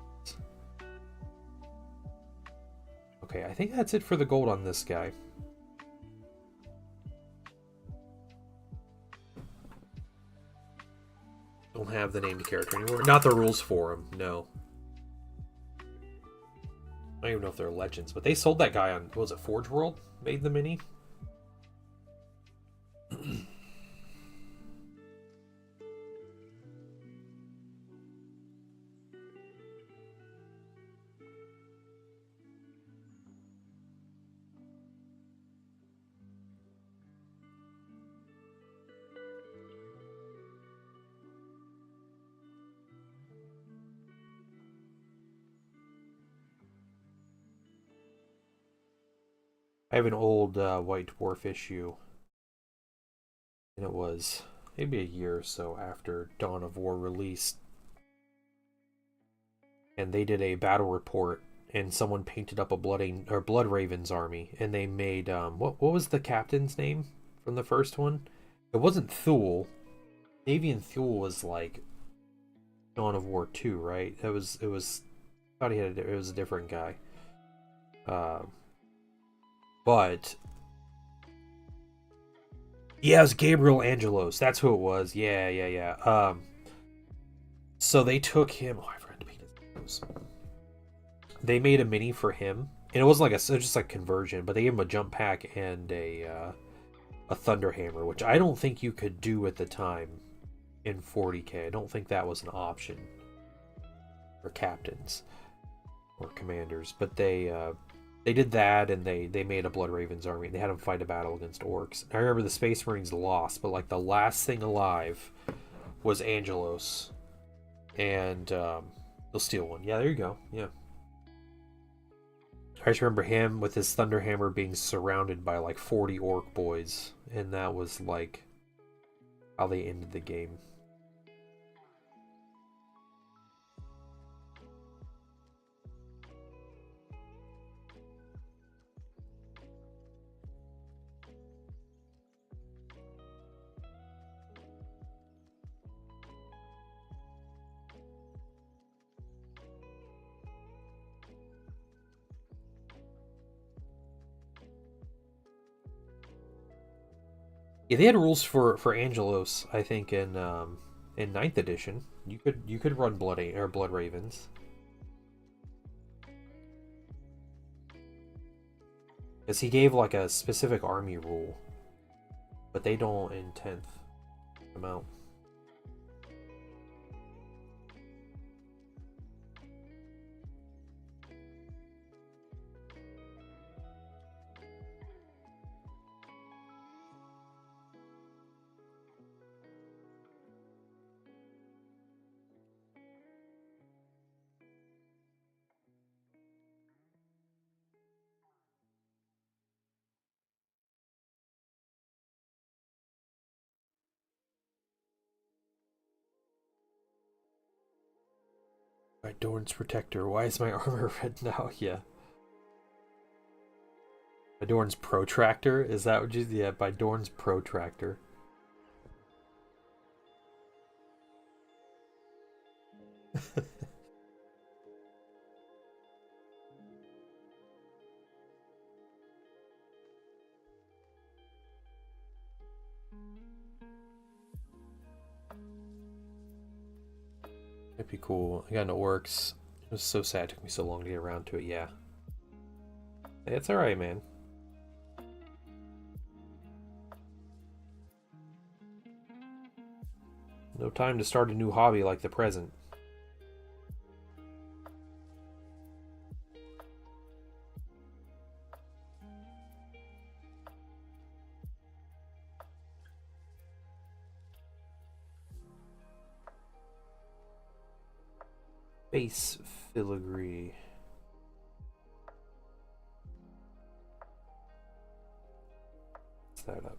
S1: Okay, I think that's it for the gold on this guy. Don't have the named character anymore. Not the rules for him, no. I don't even know if they're legends, but they sold that guy on, what was it, Forge World? Made the mini? I have an old White Dwarf issue, and it was maybe a year or so after Dawn of War released, and they did a battle report, and someone painted up a Blood Raven's army, and they made what was the captain's name from the first one? It wasn't Thule. Navian Thule was like Dawn of War 2, right? It was I thought it was a different guy. But yeah, it was Gabriel Angelos. That's who it was. Yeah. So they took him. Oh, I forgot to paint his nose. They made a mini for him, and it wasn't like it was just like conversion, but they gave him a jump pack and a Thunderhammer, which I don't think you could do at the time in 40k. I don't think that was an option for captains or commanders, but they did that, and they made a Blood Raven's army. They had him fight a battle against orcs. I remember the Space Marines lost, but like the last thing alive was Angelos, and they'll steal one. Yeah, there you go. Yeah, I just remember him with his Thunderhammer being surrounded by like 40 orc boys, and that was like how they ended the game. Yeah, they had rules for Angelos, I think, in 9th edition. You could run Blood Ravens. Because he gave like a specific army rule, but they don't in 10th come out. By Dorn's Protector. Why is my armor red now? Yeah. By Dorn's Protractor? Is that what you... Yeah, by Dorn's Protractor. That'd be cool. I got into orcs. It was so sad it took me so long to get around to it, yeah. Hey, it's alright, man. No time to start a new hobby like the present. Base filigree. What's that up?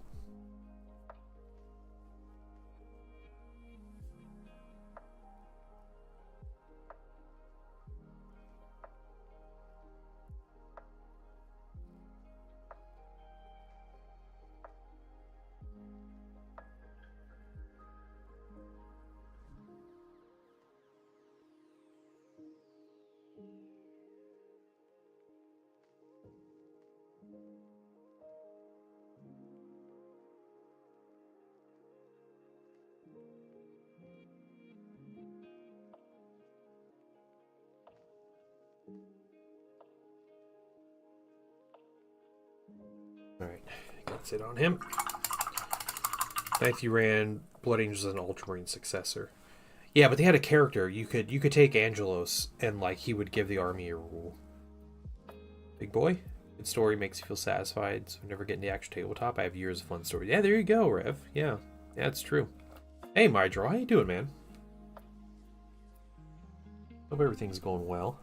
S1: Alright, that's it on him. Ninth you ran, Blood Angels is an Ultramarine successor. Yeah, but they had a character. You could take Angelos and like he would give the army a rule. Big boy. Good story, makes you feel satisfied. So never getting the actual tabletop. I have years of fun stories. Yeah, there you go, Rev. Yeah, that's true. Hey, Mydro, how you doing, man? Hope everything's going well.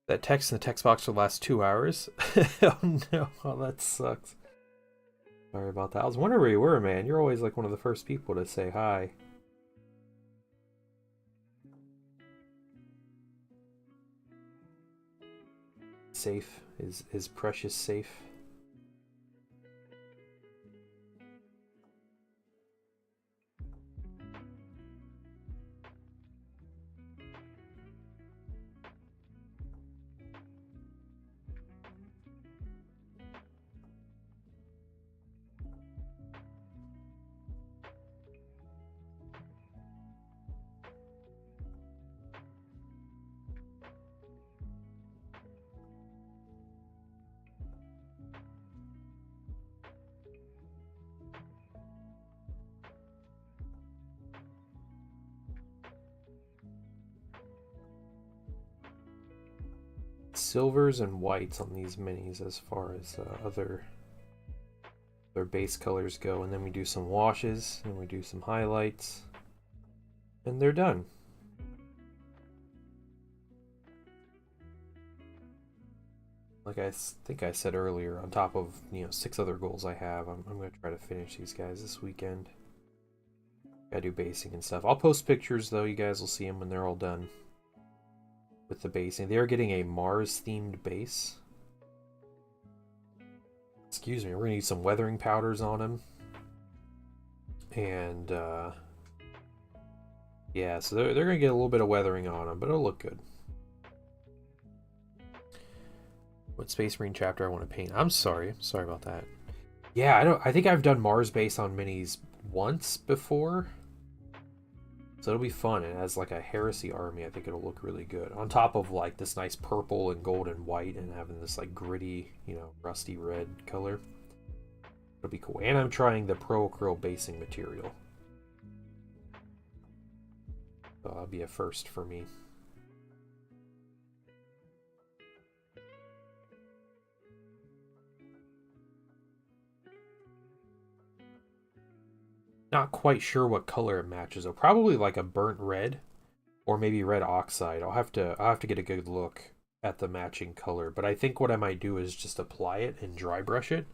S1: That text in the text box for the last 2 hours. Oh no, oh, that sucks. Sorry about that. I was wondering where you were, man. You're always like one of the first people to say hi. Safe is precious safe. Silvers and whites on these minis as far as other their base colors go, and then we do some washes and we do some highlights and they're done. Like I think I said earlier, on top of 6 other goals I have, I'm going to try to finish these guys this weekend. Gotta do basing and stuff. I'll post pictures though, you guys will see them when they're all done with the basing. They are getting a Mars themed base. Excuse me, we're gonna need some weathering powders on them. And yeah, so they're gonna get a little bit of weathering on them, but it'll look good. What Space Marine chapter I want to paint? I'm sorry about that. Yeah, I think I've done Mars base on minis once before. So it'll be fun. It has like a Heresy army. I think it'll look really good. On top of like this nice purple and gold and white and having this like gritty, rusty red color. It'll be cool. And I'm trying the Pro Acryl basing material. So that'll be a first for me. Not quite sure what color it matches though. Probably like a burnt red or maybe red oxide. I'll have to get a good look at the matching color, but I think what I might do is just apply it and dry brush it.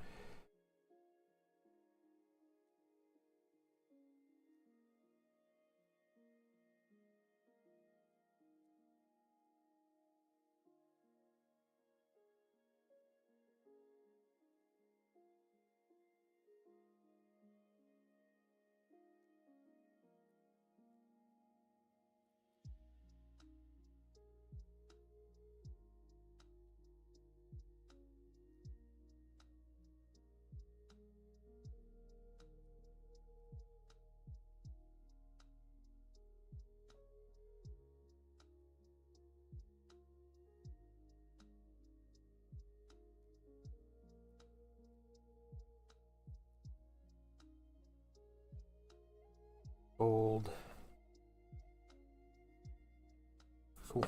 S1: Gold. Cool.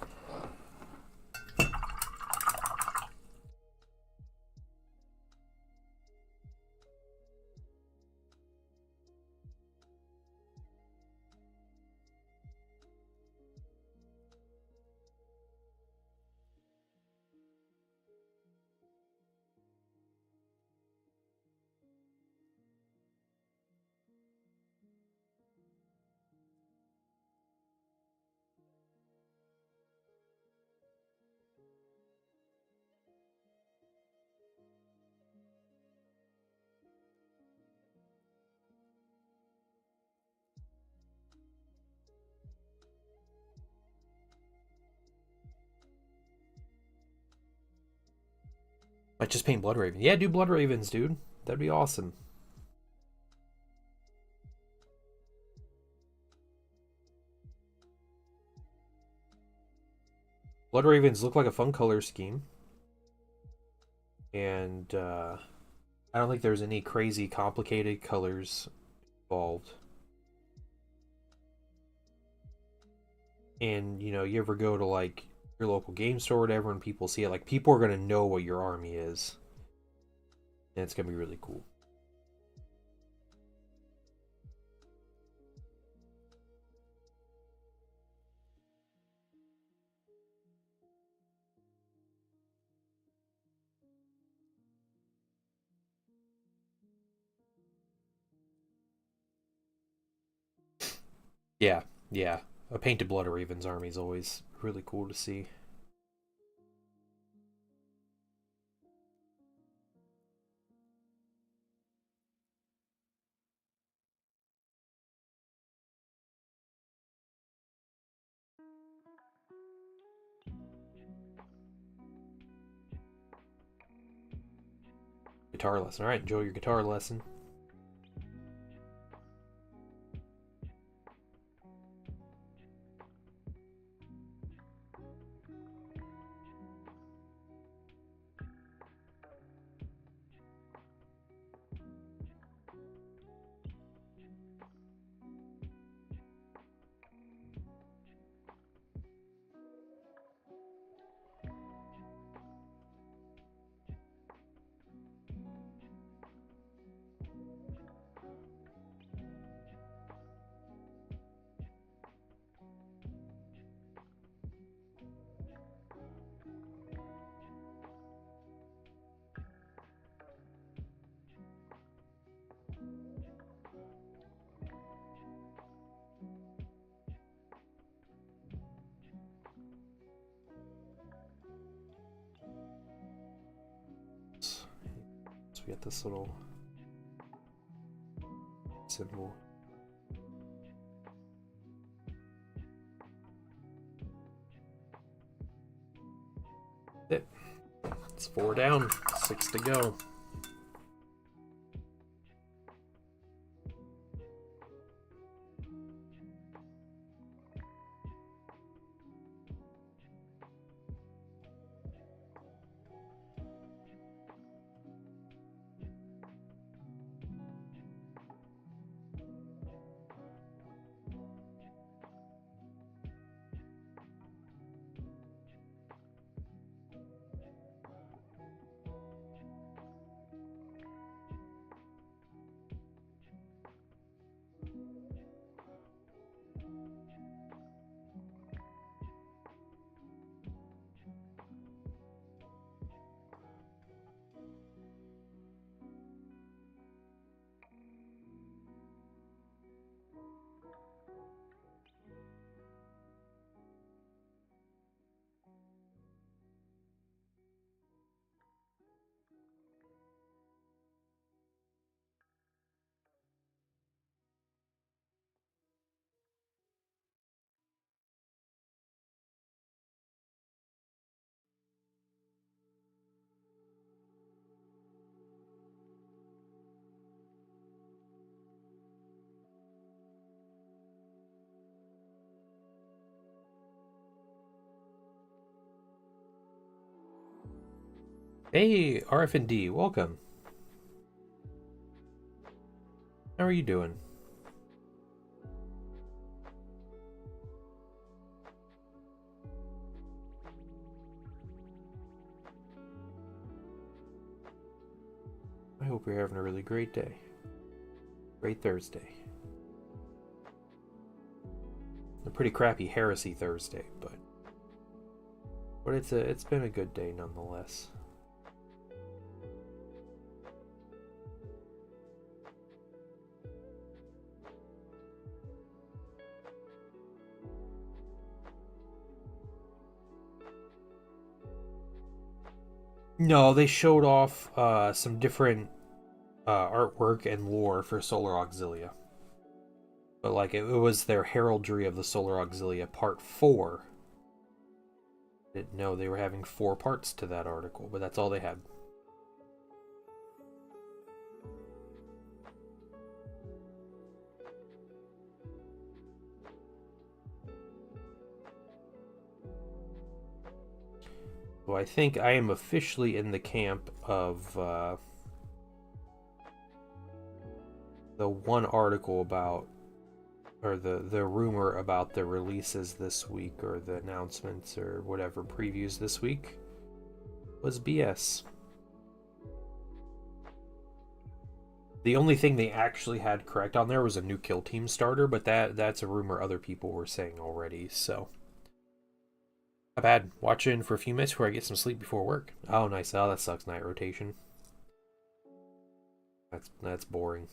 S1: Might just paint Blood Raven. Yeah, do Blood Ravens, dude. That'd be awesome. Blood Ravens look like a fun color scheme. And I don't think there's any crazy complicated colors involved. And, you know, you ever go to, like, your local game store or whatever and people see it, like, people are going to know what your army is. And it's going to be really cool. Yeah, yeah. A painted Blood Raven's army is always really cool to see. Guitar lesson. Alright, enjoy your guitar lesson. So we got this little symbol. It. It's 4 down, 6 to go. Hey, RFND, welcome. How are you doing? I hope you're having a really great day. Great Thursday. A pretty crappy Heresy Thursday, but it's been a good day nonetheless. No, they showed off some different artwork and lore for Solar Auxilia. But like it was their heraldry of the Solar Auxilia Part 4. Didn't know they were having 4 parts to that article, but that's all they had. So I think I am officially in the camp of the one article about, or the rumor about the releases this week, or the announcements, or whatever, previews this week, was BS. The only thing they actually had correct on there was a new kill team starter, but that's a rumor other people were saying already, so... Not bad. Watch in for a few minutes before I get some sleep before work. Oh, nice. Oh, that sucks. Night rotation. That's boring.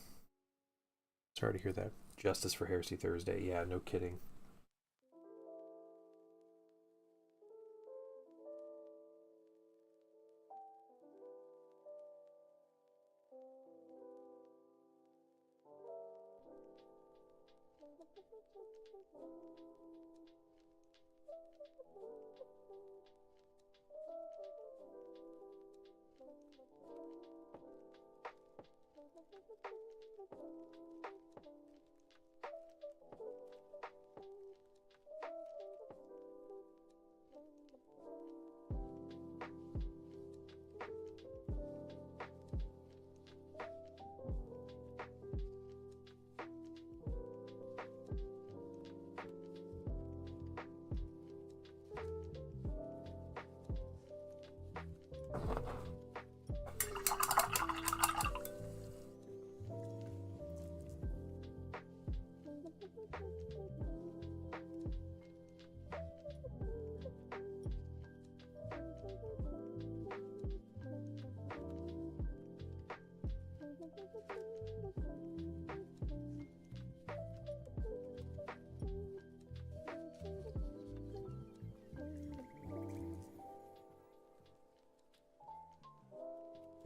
S1: Sorry to hear that. Justice for Heresy Thursday. Yeah, no kidding.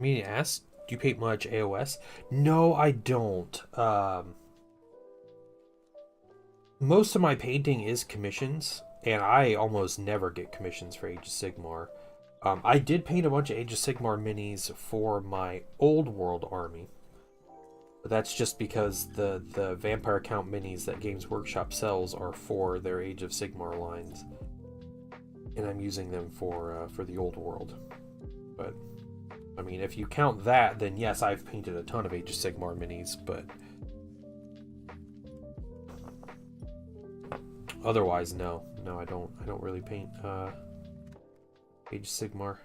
S1: I mean, ask, do you paint much AOS? No, I don't. Most of my painting is commissions, and I almost never get commissions for Age of Sigmar. I did paint a bunch of Age of Sigmar minis for my old world army. But that's just because the Vampire Count minis that Games Workshop sells are for their Age of Sigmar lines. And I'm using them for the old world. But... I mean, if you count that, then yes, I've painted a ton of Age of Sigmar minis, but otherwise, no, I don't really paint Age of Sigmar.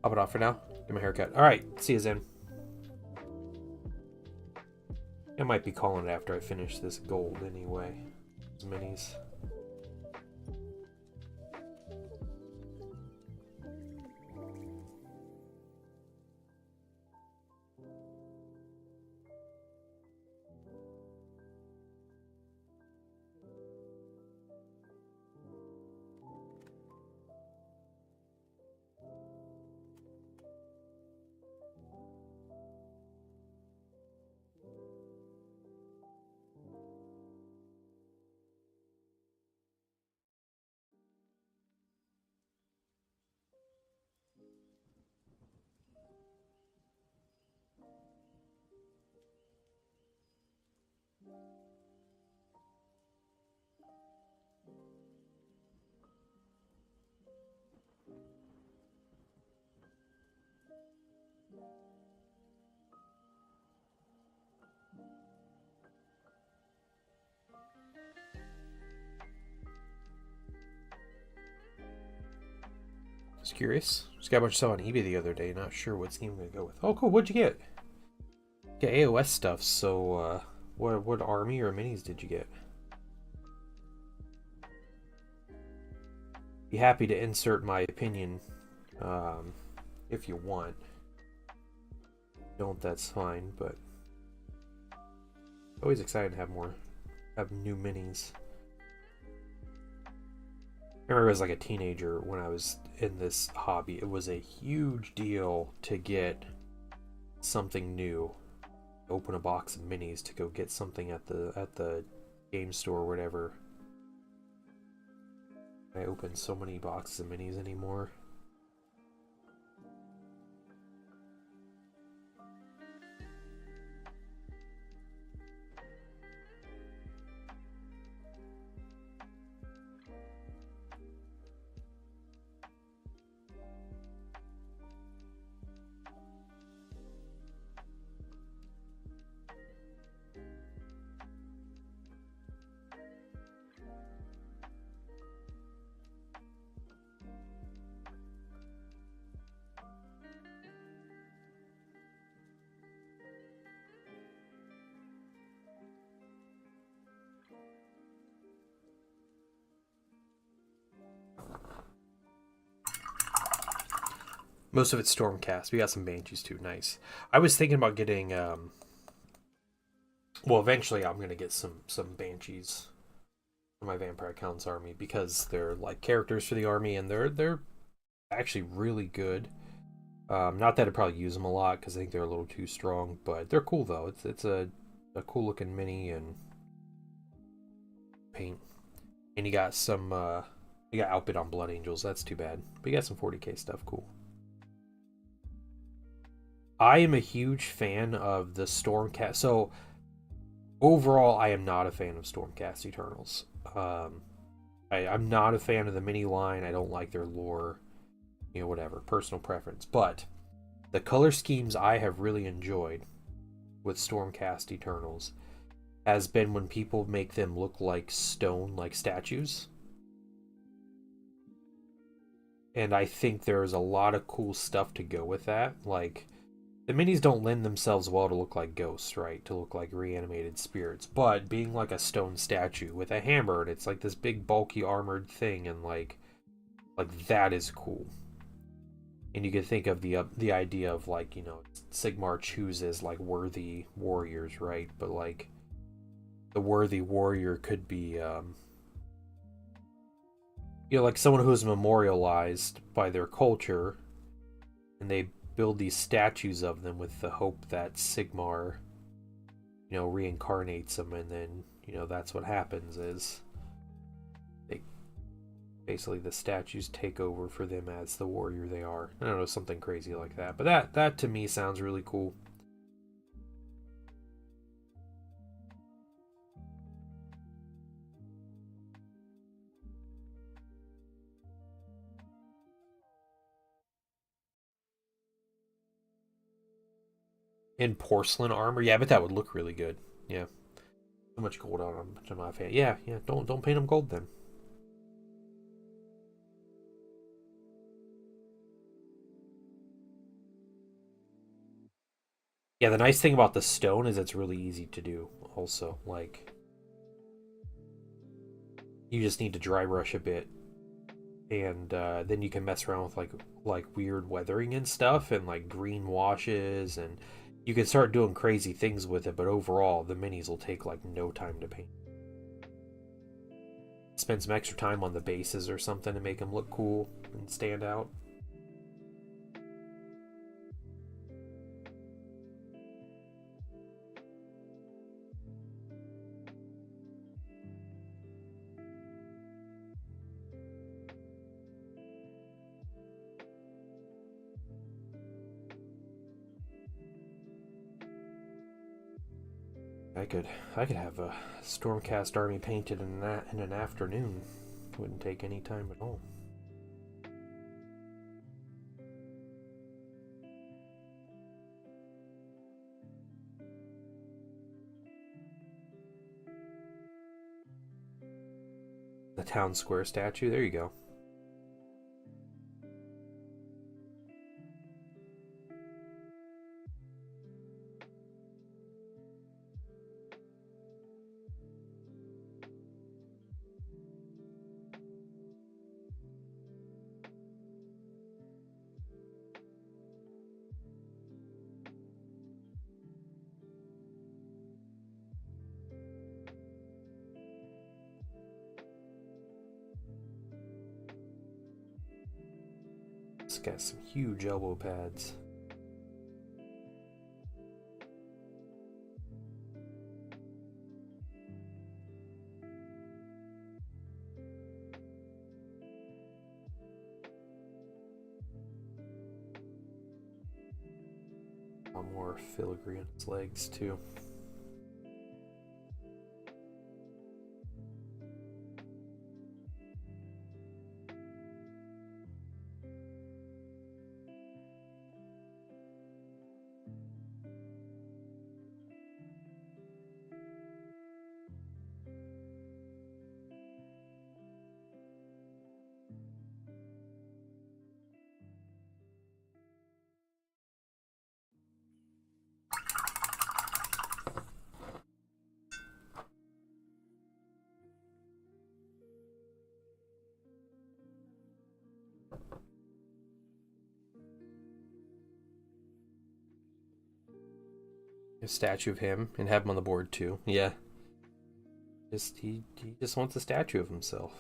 S1: Pop it off for now. Get my haircut. Alright, see you, Zen. I might be calling it after I finish this gold anyway. These minis. was curious. Just got a bunch of stuff on eBay the other day. Not sure what scheme I'm gonna go with. Oh, cool. What'd you get? Get AOS stuff. So, what army or minis did you get? Be happy to insert my opinion, if you want. Don't, that's fine. But always excited to have new minis. I remember as like a teenager when I was in this hobby, it was a huge deal to get something new. Open a box of minis to go get something at the game store or whatever. I open so many boxes of minis anymore. Most of it's Stormcast. We got some Banshees too. Nice. I was thinking about getting. Well, eventually I'm gonna get some Banshees for my Vampire Counts army because they're like characters for the army and they're actually really good. Not that I'd probably use them a lot because I think they're a little too strong, but they're cool though. It's a cool looking mini and paint. And you got some. You got outbid on Blood Angels. That's too bad. But you got some 40k stuff. Cool. I am a huge fan of the Stormcast. So, overall, I am not a fan of Stormcast Eternals. I'm not a fan of the mini line. I don't like their lore. You know, whatever. Personal preference. But, the color schemes I have really enjoyed with Stormcast Eternals has been when people make them look like stone, like statues. And I think there's a lot of cool stuff to go with that. Like, the minis don't lend themselves well to look like ghosts, right? To look like reanimated spirits. But being like a stone statue with a hammer, and it's like this big bulky armored thing, and like that is cool. And you can think of the idea of like, you know, Sigmar chooses like worthy warriors, right? But like the worthy warrior could be you know, like someone who's memorialized by their culture, and they build these statues of them with the hope that Sigmar, you know, reincarnates them, and then, you know, that's what happens is they basically the statues take over for them as the warrior they are. I don't know, something crazy like that. But that to me sounds really cool. In porcelain armor, yeah, but that would look really good. Yeah, so much gold on them. I'm not a fan. Yeah, don't paint them gold then. Yeah, the nice thing about the stone is it's really easy to do. Also, like you just need to dry brush a bit, and then you can mess around with like weird weathering and stuff, and like green washes, and you can start doing crazy things with it. But overall, the minis will take like no time to paint. Spend some extra time on the bases or something to make them look cool and stand out. I could have a Stormcast army painted in an afternoon. Wouldn't take any time at all. The town square statue. There you go. got some huge elbow pads. One more filigree on his legs too. A statue of him and have him on the board too. Yeah. He just wants a statue of himself.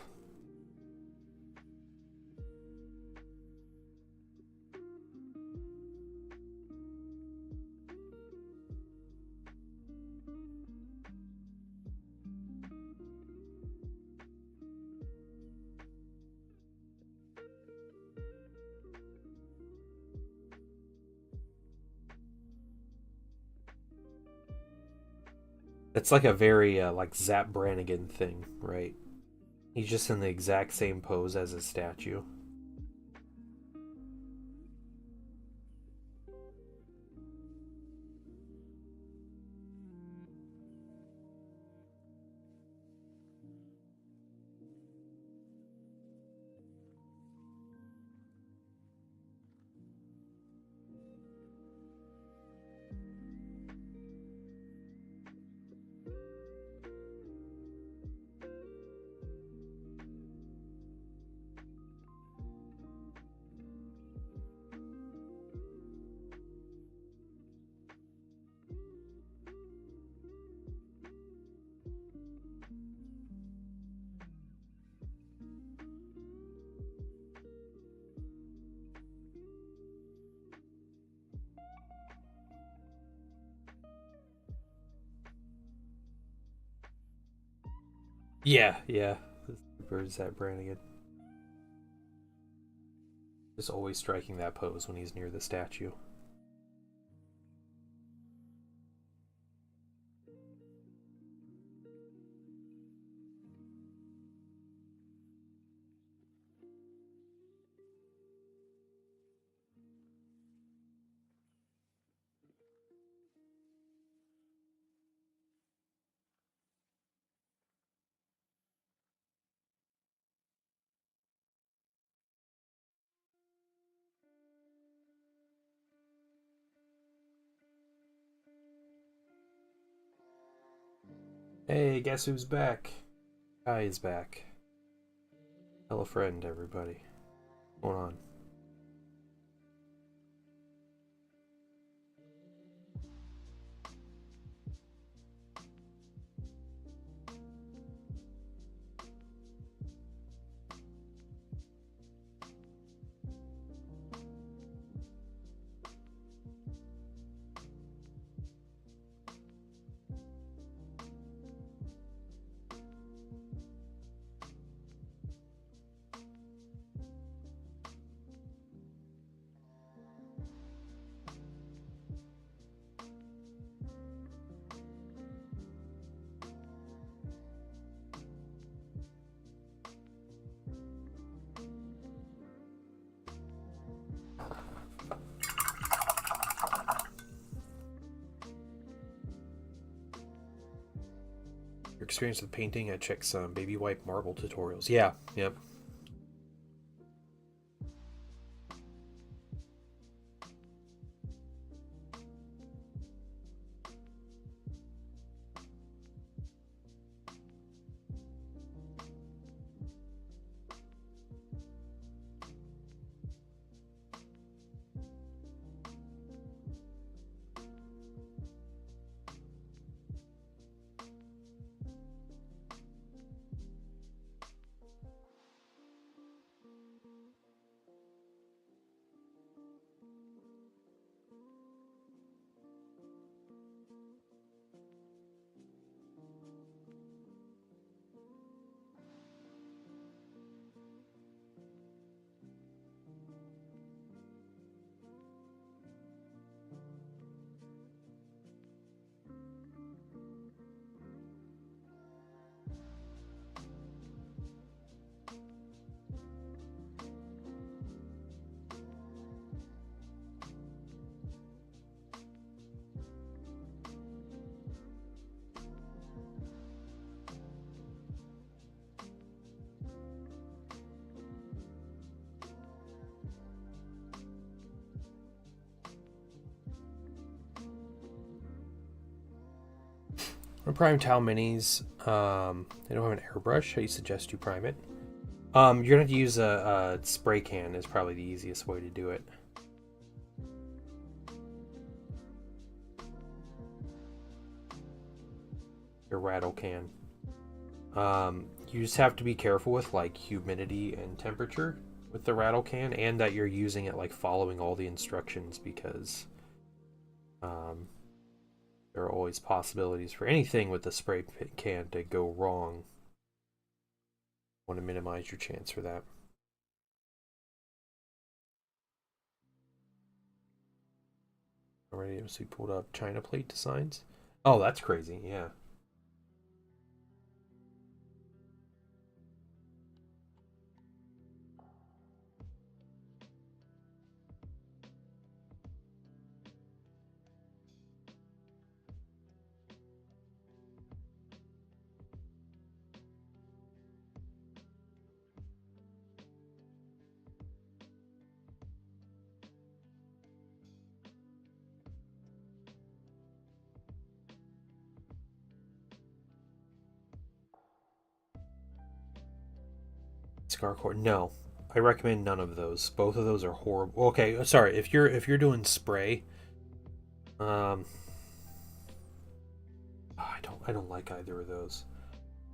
S1: It's like a very like Zap Brannigan thing, right? He's just in the exact same pose as his statue. Yeah, yeah. Bird's that Brannigan. Just always striking that pose when he's near the statue. Hey, guess who's back? Kai is back. Tell a friend, everybody. What's going on? Your experience with painting? I checked some baby wipe marble tutorials. Yeah, yep. I'm gonna prime Tau Minis. They don't have an airbrush. I suggest you prime it. You're gonna have to use a spray can. Is probably the easiest way to do it. Your rattle can. You just have to be careful with like humidity and temperature with the rattle can, and that you're using it like following all the instructions, because there are always possibilities for anything with the spray can to go wrong. Want to minimize your chance for that. Already, so we pulled up China plate designs. Oh, that's crazy. Yeah. Scarcore. No, I recommend none of those. Both of those are horrible. Okay, sorry. If you're doing spray, I don't like either of those.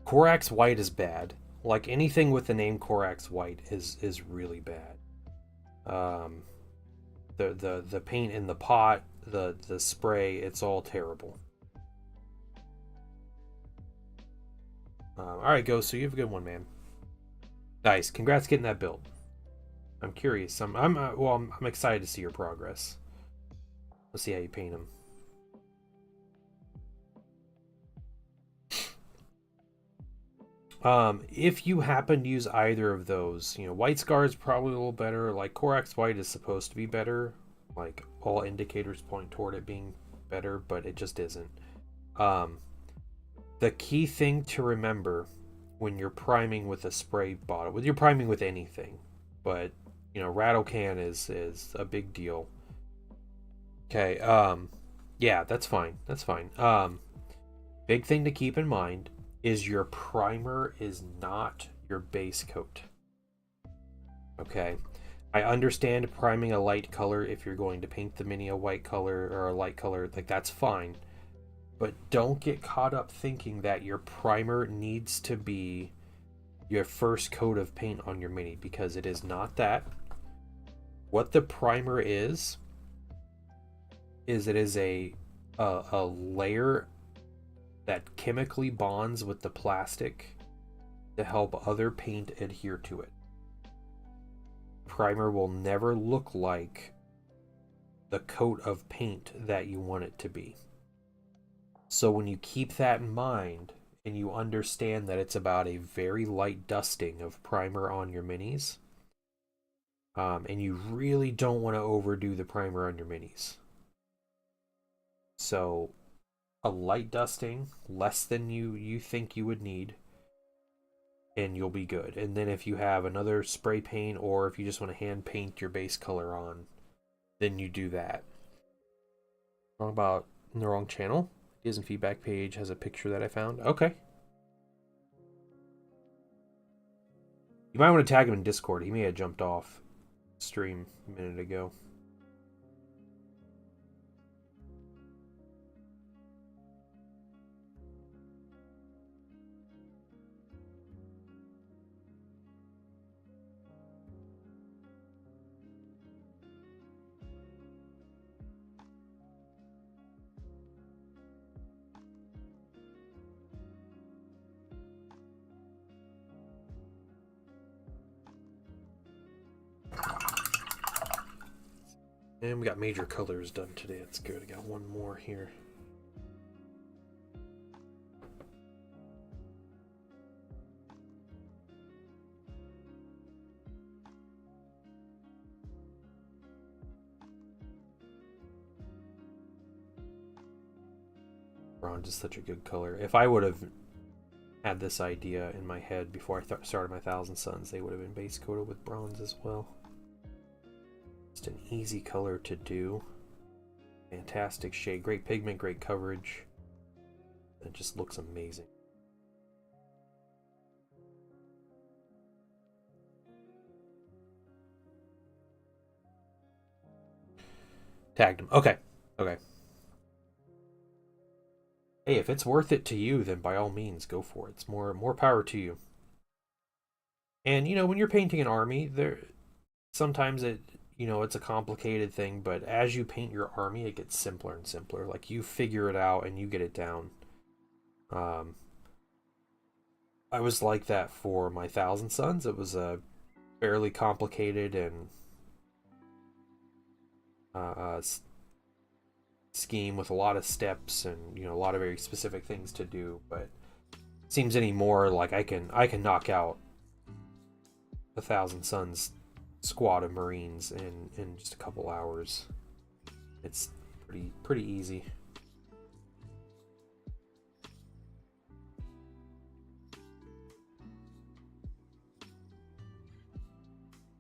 S1: Corax White is bad. Like anything with the name Corax White is really bad. The paint in the pot, the spray, it's all terrible. All right, Ghost. So you have a good one, man. Nice. Congrats getting that built. I'm curious. I'm excited to see your progress. Let's see how you paint them. If you happen to use either of those, White Scar is probably a little better. Like Corax White is supposed to be better. Like all indicators point toward it being better, but it just isn't. The key thing to remember when you're priming with a spray bottle, when you're priming with anything, but rattle can is a big deal. Okay, yeah, that's fine. That's fine. Big thing to keep in mind is your primer is not your base coat. Okay, I understand priming a light color if you're going to paint the mini a white color or a light color, like that's fine. But don't get caught up thinking that your primer needs to be your first coat of paint on your mini, because it is not that. What the primer is it is a layer that chemically bonds with the plastic to help other paint adhere to it. Primer will never look like the coat of paint that you want it to be. So when you keep that in mind and you understand that it's about a very light dusting of primer on your minis, and you really don't want to overdo the primer on your minis. So a light dusting, less than you think you would need, and you'll be good. And then if you have another spray paint, or if you just want to hand paint your base color on, then you do that. Wrong about in the wrong channel. Ideas and feedback page has a picture that I found. Okay. You might want to tag him in Discord. He may have jumped off stream a minute ago. And we got major colors done today. That's good. I got one more here. Bronze is such a good color. If I would have had this idea in my head before I started my Thousand Suns, they would have been base coated with bronze as well. Just an easy color to do. Fantastic shade. Great pigment, great coverage. It just looks amazing. Tagged him. Okay. Okay. Hey, if it's worth it to you, then by all means, go for it. It's more power to you. And, you know, when you're painting an army, sometimes it's a complicated thing, but as you paint your army, it gets simpler and simpler. Like, you figure it out and you get it down. I was like that for my Thousand Sons. It was a fairly complicated and scheme with a lot of steps and, you know, a lot of very specific things to do. But it seems anymore like I can knock out a Thousand Sons squad of Marines in just a couple hours. It's pretty easy.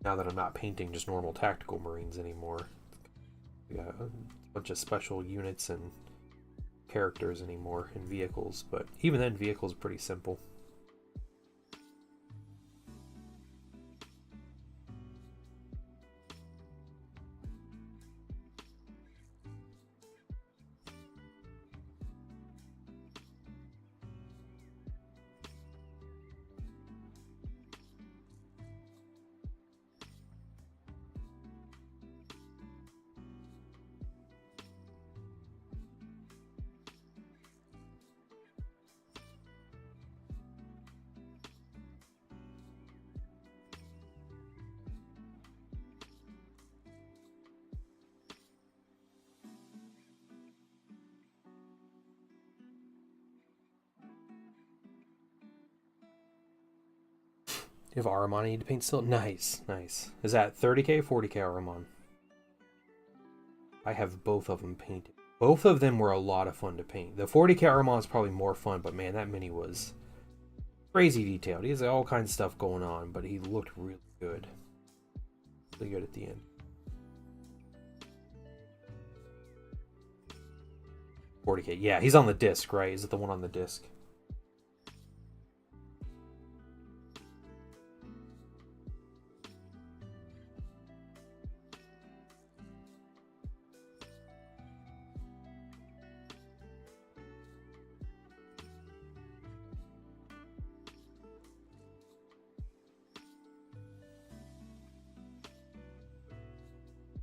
S1: Now that I'm not painting just normal tactical Marines anymore. We got a bunch of special units and characters anymore in vehicles, but even then vehicles are pretty simple. You have Ahriman I need to paint still? Nice, nice. Is that 30k, 40k Ahriman? I have both of them painted. Both of them were a lot of fun to paint. The 40k Ahriman is probably more fun, but man, that mini was crazy detailed. He has all kinds of stuff going on, but he looked really good. Really good at the end. $40k. Yeah, he's on the disc, right? Is it the one on the disc?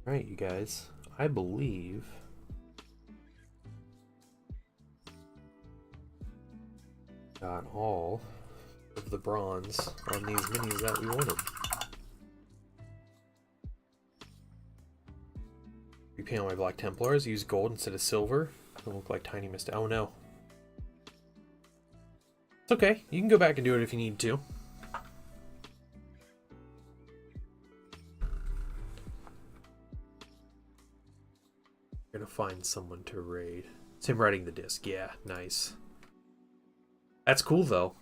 S1: Alright, you guys. I believe got all of the bronze on these minis that we wanted. Repaint on my Black Templars, use gold instead of silver. They look like tiny mist. Oh no. It's okay. You can go back and do it if you need to. Gonna find someone to raid. It's him writing the disc. Yeah, nice. That's cool though.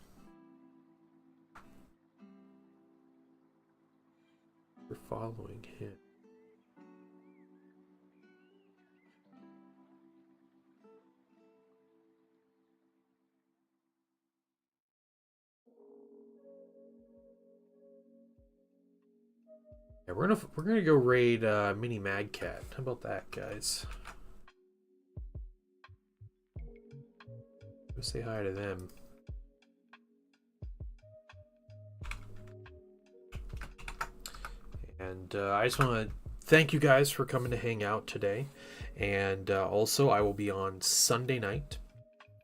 S1: We're following him. Yeah, we're gonna go raid Mini Mad Cat. How about that, guys? Go say hi to them. And I just want to thank you guys for coming to hang out today. And also, I will be on Sunday night.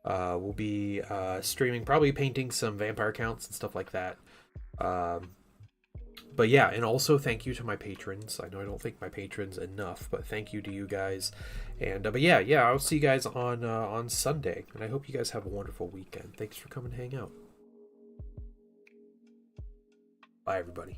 S1: We'll be streaming, probably painting some vampire counts and stuff like that. But yeah, and also thank you to my patrons. I know I don't thank my patrons enough, but thank you to you guys. And but yeah, I'll see you guys on Sunday. And I hope you guys have a wonderful weekend. Thanks for coming to hang out. Bye, everybody.